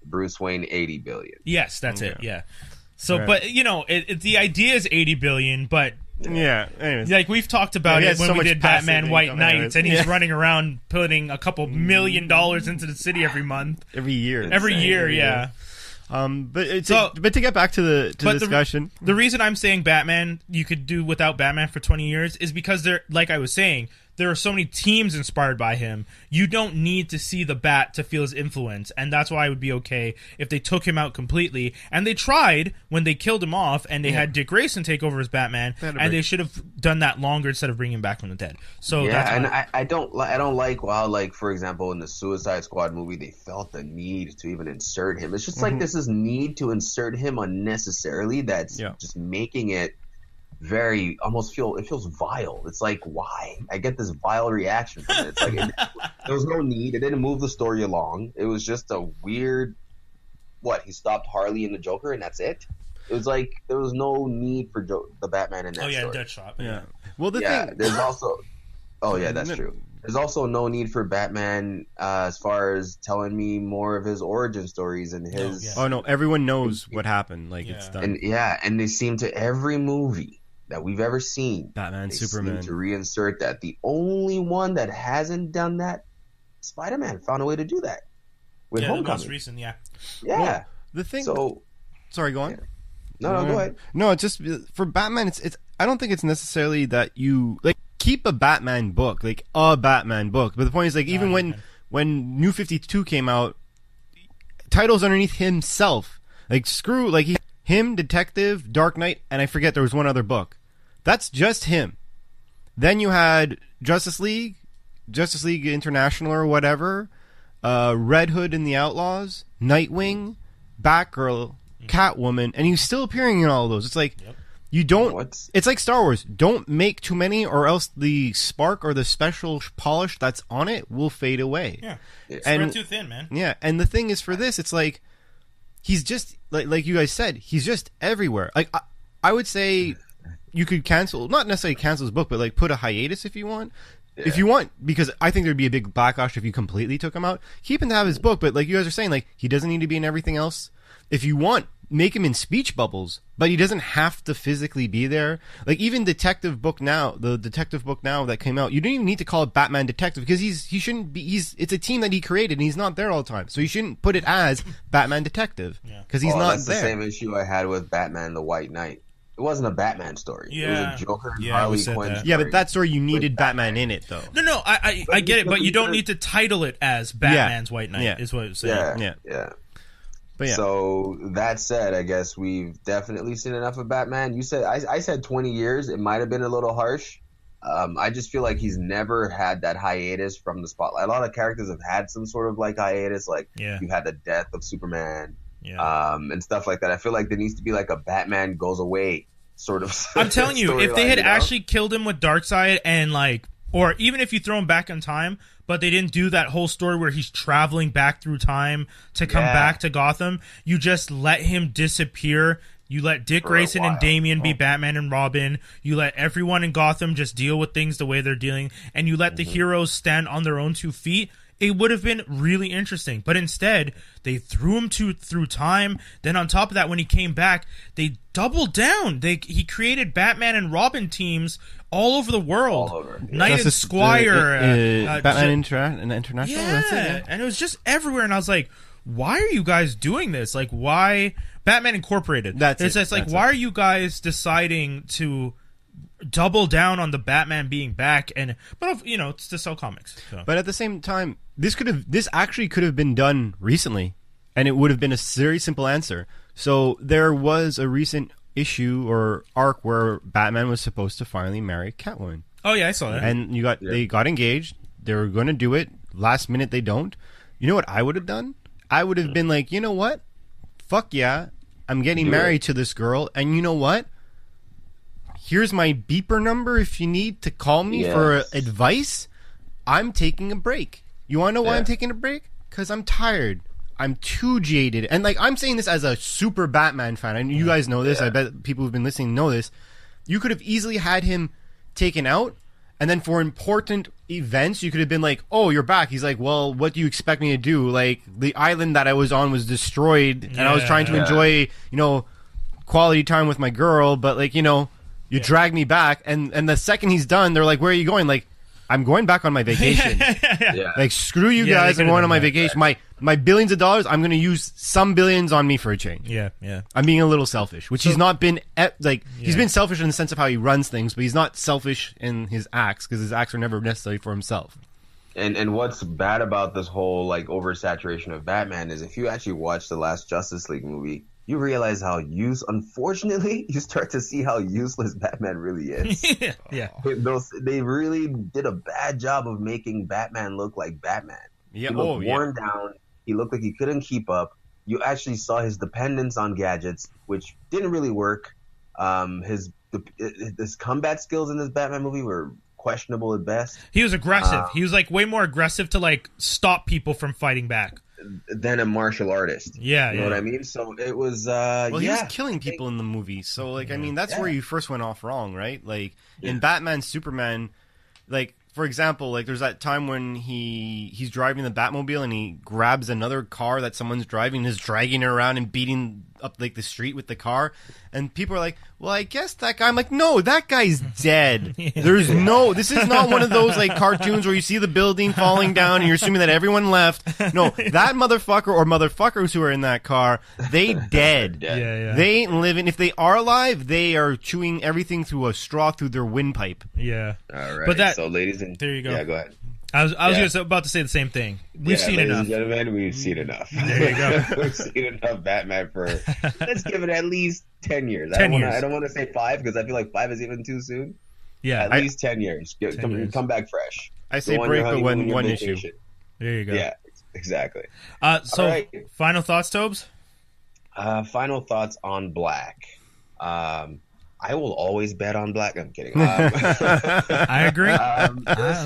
Speaker 3: Bruce Wayne, 80 billion.
Speaker 1: Yes, that's it. Yeah. So, but the idea is 80 billion, but.
Speaker 2: Yeah, anyways.
Speaker 1: We've talked about it when we did Batman White Knight, and he's running around putting a couple $1 million into the city every month,
Speaker 2: every year,
Speaker 1: yeah.
Speaker 2: But to get back to the discussion,
Speaker 1: the reason I'm saying Batman you could do without Batman for 20 years is because like I was saying, there are so many teams inspired by him. You don't need to see the Bat to feel his influence, and that's why I would be okay if they took him out completely. And they tried when they killed him off, and they had Dick Grayson take over as Batman, and they should have done that longer instead of bringing him back from the dead. So
Speaker 3: I don't like how for example in the Suicide Squad movie they felt the need to even insert him. It's just this is need to insert him unnecessarily. That's just making it very almost it feels vile. It's like, why? I get this vile reaction from it. It's like there was no need. It didn't move the story along. It was just a weird. What, he stopped Harley and the Joker and that's it? It was like there was no need for the Batman in that story.
Speaker 1: Deadshot.
Speaker 2: Yeah. Well,
Speaker 3: there's also. Oh yeah, that's true. There's also no need for Batman as far as telling me more of his origin stories and his.
Speaker 2: Oh no, everyone knows what happened. Like it's done.
Speaker 3: And they seem to every movie that we've ever seen,
Speaker 2: Batman, Superman,
Speaker 3: seem to reinsert that. The only one that hasn't done that, Spider-Man, found a way to do that with Homecoming.
Speaker 1: The most recent,
Speaker 3: Yeah.
Speaker 2: Well, the thing. So, sorry, go on.
Speaker 3: Yeah. No, go ahead.
Speaker 2: No, it's just for Batman. It's. I don't think it's necessarily that you like keep a Batman book, like a Batman book. But the point is, like, even when New 52 came out, titles underneath himself, like screw, like him, Detective, Dark Knight, and I forget there was one other book. That's just him. Then you had Justice League International or whatever, Red Hood and the Outlaws, Nightwing, Batgirl, Catwoman, and he's still appearing in all of those. It's like you don't. It's like Star Wars. Don't make too many, or else the spark or the special polish that's on it will fade away.
Speaker 1: Yeah, spread too thin, man.
Speaker 2: Yeah, and the thing is, for this, it's like he's just like you guys said, he's just everywhere. Like I would say. You could not necessarily cancel his book, but like put a hiatus if you want. Yeah. If you want, because I think there'd be a big backlash if you completely took him out. Keep him to have his book, but like you guys are saying, like he doesn't need to be in everything else. If you want, make him in speech bubbles, but he doesn't have to physically be there. Like even the detective book now that came out, you don't even need to call it Batman Detective because he shouldn't be. It's a team that he created and he's not there all the time, so you shouldn't put it as Batman Detective because he's not
Speaker 3: that's
Speaker 2: there.
Speaker 3: That's the same issue I had with Batman the White Knight. It wasn't a Batman story.
Speaker 1: Yeah.
Speaker 3: It was a Joker and Harley Quinn story.
Speaker 2: Yeah, but that story you needed Batman in it, though.
Speaker 1: No, I get it, but you don't need to title it as Batman's White Knight, is what I'm saying.
Speaker 3: Yeah.
Speaker 2: But yeah.
Speaker 3: So, that said, I guess we've definitely seen enough of Batman. You said, I said 20 years. It might have been a little harsh. I just feel like he's never had that hiatus from the spotlight. A lot of characters have had some sort of like hiatus, like you had the death of Superman. And stuff like that. I feel like there needs to be like a Batman goes away sort of.
Speaker 1: I'm telling you, if they had actually killed him with Darkseid and like, or even if you throw him back in time, but they didn't do that whole story where he's traveling back through time to come back to Gotham, you just let him disappear. You let Dick Grayson and Damian be Batman and Robin. You let everyone in Gotham just deal with things the way they're dealing, and you let the heroes stand on their own 2 feet. It would have been really interesting. But instead, they threw him through time. Then on top of that, when he came back, they doubled down. He created Batman and Robin teams all over the world.
Speaker 3: All over.
Speaker 1: Knight and Squire.
Speaker 2: Batman International?
Speaker 1: Yeah,
Speaker 2: That's it,
Speaker 1: and it was just everywhere. And I was like, why are you guys doing this? Like, why? Batman Incorporated. It's just like, why are you guys deciding to double down on the Batman being back? But you know, it's to sell comics. So.
Speaker 2: But at the same time, this actually could have been done recently, and it would have been a very simple answer. So there was a recent issue or arc where Batman was supposed to finally marry Catwoman.
Speaker 1: Oh yeah, I saw that.
Speaker 2: And they got engaged. They were going to do it. Last minute, they don't. You know what I would have done? I would have been like, you know what? Fuck yeah, I'm getting married to this girl, and you know what? Here's my beeper number if you need to call me for advice. I'm taking a break. You want to know why I'm taking a break? Because I'm tired. I'm too jaded. And like, I'm saying this as a super Batman fan. And you guys know this. I bet people who've been listening know this. You could have easily had him taken out. And then for important events, you could have been like, oh, you're back. He's like, well, what do you expect me to do? Like, the island that I was on was destroyed. And I was trying to enjoy, quality time with my girl. But like, you drag me back. And the second he's done, they're like, where are you going? Like, I'm going back on my vacation. Like, screw you guys. I'm going on my vacation. My billions of dollars, I'm going to use some billions on me for a change.
Speaker 1: Yeah.
Speaker 2: I'm being a little selfish, which he's not been, he's been selfish in the sense of how he runs things, but he's not selfish in his acts, because his acts are never necessarily for himself.
Speaker 3: And what's bad about this whole, like, oversaturation of Batman is if you actually watch the last Justice League movie, you realize unfortunately, you start to see how useless Batman really is. They really did a bad job of making Batman look like Batman. He looked worn down. He looked like he couldn't keep up. You actually saw his dependence on gadgets, which didn't really work. His his combat skills in this Batman movie were questionable at best.
Speaker 1: He was aggressive. He was like way more aggressive to like stop people from fighting back
Speaker 3: than a martial artist.
Speaker 1: Yeah,
Speaker 3: you know what I mean. So it was. Well,
Speaker 2: he was killing people in the movie. So like, I mean, that's where you first went off wrong, right? Like in Batman, Superman, like. For example, like there's that time when he's driving the Batmobile and he grabs another car that someone's driving and is dragging it around and beating up like the street with the car, and people are like, well, I guess that guy. I'm like, no, that guy's dead. There's no, this is not one of those like cartoons where you see the building falling down and you're assuming that everyone left. No, that motherfucker or motherfuckers who are in that car, they dead. They ain't living. If they are alive, they are chewing everything through a straw through their windpipe.
Speaker 1: Yeah.
Speaker 3: All right.
Speaker 1: But that,
Speaker 3: so ladies and
Speaker 1: there you go.
Speaker 3: Yeah, go ahead.
Speaker 1: I was just about to say the same thing. We've seen
Speaker 3: ladies
Speaker 1: enough.
Speaker 3: and gentlemen, we've seen enough.
Speaker 1: There you go.
Speaker 3: We've seen enough Batman for, let's give it at least 10 years.
Speaker 1: 10 years.
Speaker 3: I don't want to say 5 because I feel like 5 is even too soon.
Speaker 1: Yeah.
Speaker 3: At least 10 years. Come back fresh.
Speaker 2: I say break the one issue.
Speaker 1: There you go.
Speaker 3: Yeah, exactly.
Speaker 1: So,
Speaker 3: right.
Speaker 1: Final thoughts, Tobes?
Speaker 3: Final thoughts on Black. I will always bet on Black. I'm kidding. I
Speaker 1: agree. I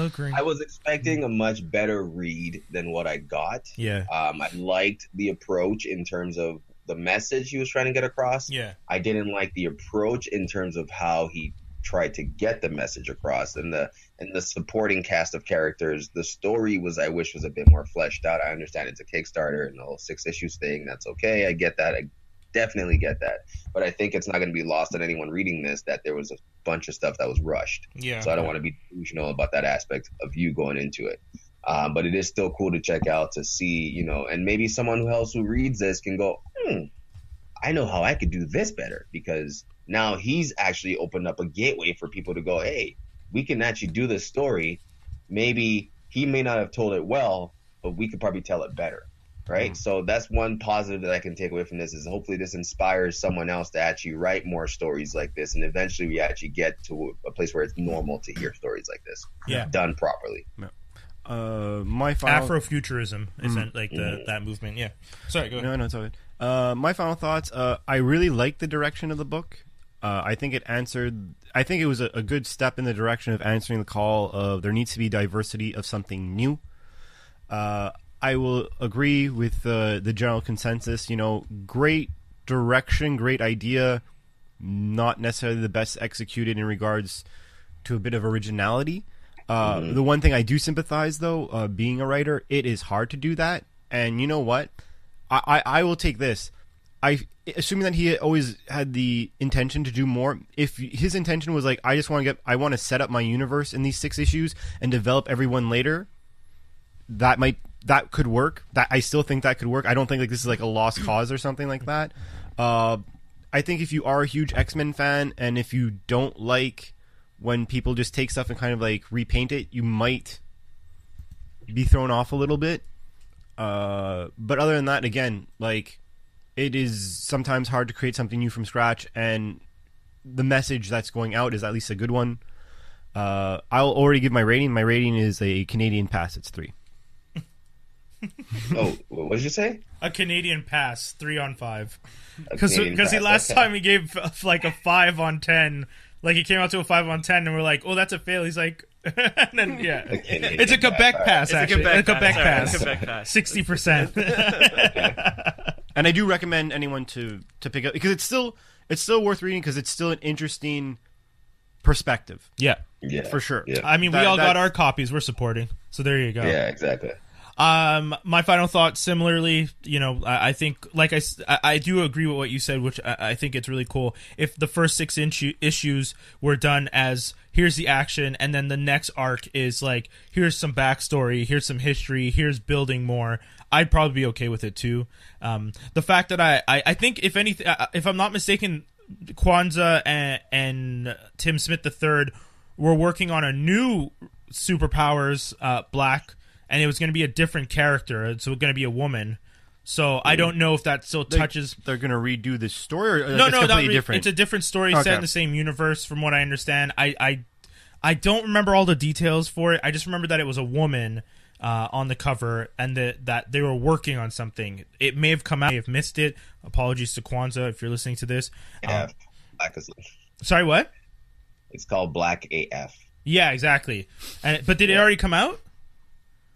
Speaker 1: agree.
Speaker 3: I was expecting a much better read than what I got.
Speaker 1: Yeah.
Speaker 3: I liked the approach in terms of the message he was trying to get across.
Speaker 1: Yeah.
Speaker 3: I didn't like the approach in terms of how he tried to get the message across, and the supporting cast of characters. The story I wish was a bit more fleshed out. I understand it's a Kickstarter and the whole 6 issues thing. That's okay. I get that. I definitely get that, but I think it's not going to be lost on anyone reading this that there was a bunch of stuff that was rushed.
Speaker 1: Yeah.
Speaker 3: So I don't want to be delusional about that aspect of you going into it. But it is still cool to check out to see, and maybe someone else who reads this can go, I know how I could do this better, because now he's actually opened up a gateway for people to go, hey, we can actually do this story. Maybe he may not have told it well, but we could probably tell it better. Right. So that's one positive that I can take away from this, is hopefully this inspires someone else to actually write more stories like this. And eventually we actually get to a place where it's normal to hear stories like this done properly.
Speaker 2: My final
Speaker 1: Afrofuturism isn't like that movement. Yeah. Sorry, go ahead.
Speaker 2: No, it's all good. My final thoughts. I really like the direction of the book. I think it was a good step in the direction of answering the call of there needs to be diversity of something new. I will agree with the general consensus. Great direction, great idea, not necessarily the best executed in regards to a bit of originality. The one thing I do sympathize, though, being a writer, it is hard to do that. And you know what? I will take this. Assuming that he always had the intention to do more, if his intention was like, I want to set up my universe in these 6 issues and develop everyone later, that could work. I still think that could work. I don't think like this is like a lost cause or something like that. I think if you are a huge X-Men fan, and if you don't like when people just take stuff and kind of like repaint it, you might be thrown off a little bit. But other than that, again, like, it is sometimes hard to create something new from scratch, and the message that's going out is at least a good one. I'll already give my rating. My rating is a Canadian pass. It's 3.
Speaker 3: Oh, what did you say?
Speaker 1: A Canadian pass, 3 on 5. Because he last time he gave like a 5 on 10. Like he came out to a 5 on 10, and we're like, oh, that's a fail. He's like, and then it's a Quebec pass. Actually, a Quebec pass. 60%.
Speaker 2: And I do recommend anyone to pick up, because it's still worth reading, because it's still an interesting perspective.
Speaker 1: Yeah,
Speaker 2: for sure.
Speaker 3: Yeah.
Speaker 1: I mean, we all got our copies. We're supporting. So there you go.
Speaker 3: Yeah, exactly.
Speaker 1: My final thought, similarly, I think, like I do agree with what you said, which I think it's really cool. If the first 6 issues were done as, here's the action, and then the next arc is like, here's some backstory, here's some history, here's building more, I'd probably be okay with it too. The fact that I think, if anything, if I'm not mistaken, Kwanza and Tim Smith III were working on a new superpowers, Black, and it was going to be a different character. It's going to be a woman. So I don't know if that still touches.
Speaker 2: They're going to redo this story, or
Speaker 1: no,
Speaker 2: it's completely different.
Speaker 1: It's a different story set in the same universe, from what I understand. I don't remember all the details for it. I just remember that it was a woman on the cover, and that they were working on something. It may have come out. I may have missed it. Apologies to Kwanza if you're listening to this.
Speaker 3: Yeah,
Speaker 1: Sorry, what?
Speaker 3: It's called Black AF.
Speaker 1: Yeah, exactly. But did it already come out?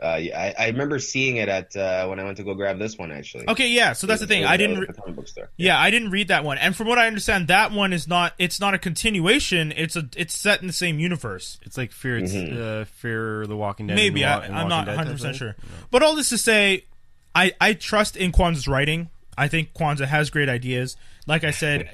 Speaker 3: Yeah, I remember seeing it at when I went to go grab this one, actually.
Speaker 1: Okay, yeah. So that's the thing. I didn't.
Speaker 3: The comic book store.
Speaker 1: Yeah, I didn't read that one. And from what I understand, that one is not. It's not a continuation. It's set in the same universe.
Speaker 2: It's like Fear the Walking Dead.
Speaker 1: Maybe I'm not 100% sure. But all this to say, I trust in Kwanza's writing. I think Kwanza has great ideas. Like I said,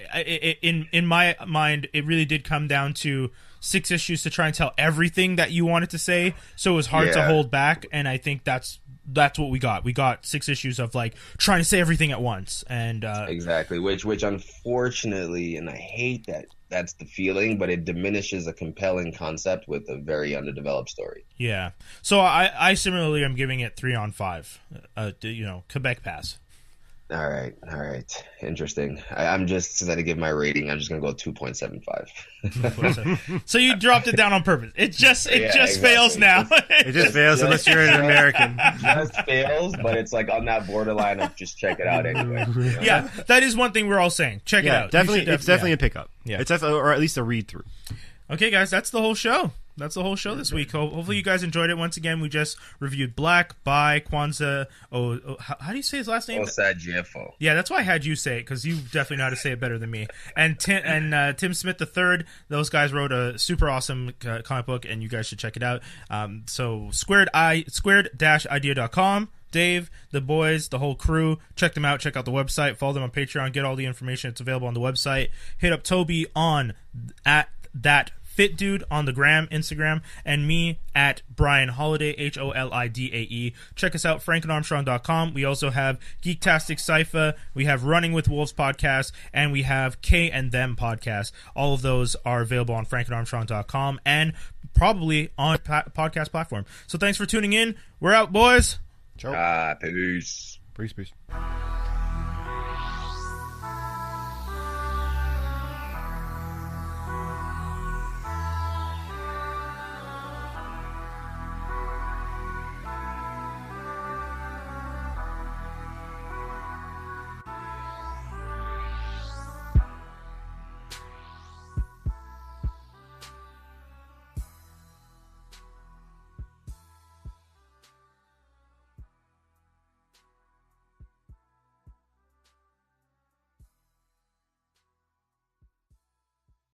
Speaker 1: in my mind, it really did come down to 6 issues to try and tell everything that you wanted to say, so it was hard to hold back, and I think that's what we got. We got 6 issues of like trying to say everything at once, and
Speaker 3: exactly, which unfortunately, and I hate that that's the feeling, but it diminishes a compelling concept with a very underdeveloped story.
Speaker 1: Yeah, so I similarly am giving it 3 on 5. Quebec pass.
Speaker 3: All right. Interesting. I'm just, since I had to give my rating, I'm just gonna go 2.75.
Speaker 1: So you dropped it down on purpose. It just
Speaker 3: exactly.
Speaker 1: fails now.
Speaker 2: It just fails unless you're an American.
Speaker 3: It just fails, but it's like on that borderline of just check it out anyway. You know?
Speaker 1: Yeah, that is one thing we're all saying. Check it out.
Speaker 2: Definitely, it's definitely a pickup.
Speaker 1: Yeah,
Speaker 2: it's definitely, or at least a read through.
Speaker 1: Okay, guys, that's the whole show. That's the whole show this week. Hopefully you guys enjoyed it. Once again, we just reviewed Black by Kwanza. How do you say his last name?
Speaker 3: Osajyefo.
Speaker 1: Yeah, that's why I had you say it, because you definitely know how to say it better than me. And Tim Smith III. Those guys wrote a super awesome comic book, and you guys should check it out. So squared-idea.com. Dave, the boys, the whole crew, check them out. Check out the website. Follow them on Patreon. Get all the information. It's available on the website. Hit up Tobi at that Fit Dude on the Instagram, and me at Brian Holiday, HOLIDAE. Check us out, frankandarmstrong.com. We also have Geektastic Cypher, we have Running with Wolves podcast, and we have K and Them podcast. All of those are available on frankandarmstrong.com and probably on podcast platform. So thanks for tuning in. We're out, boys.
Speaker 2: Ciao.
Speaker 3: Peace.
Speaker 2: Peace.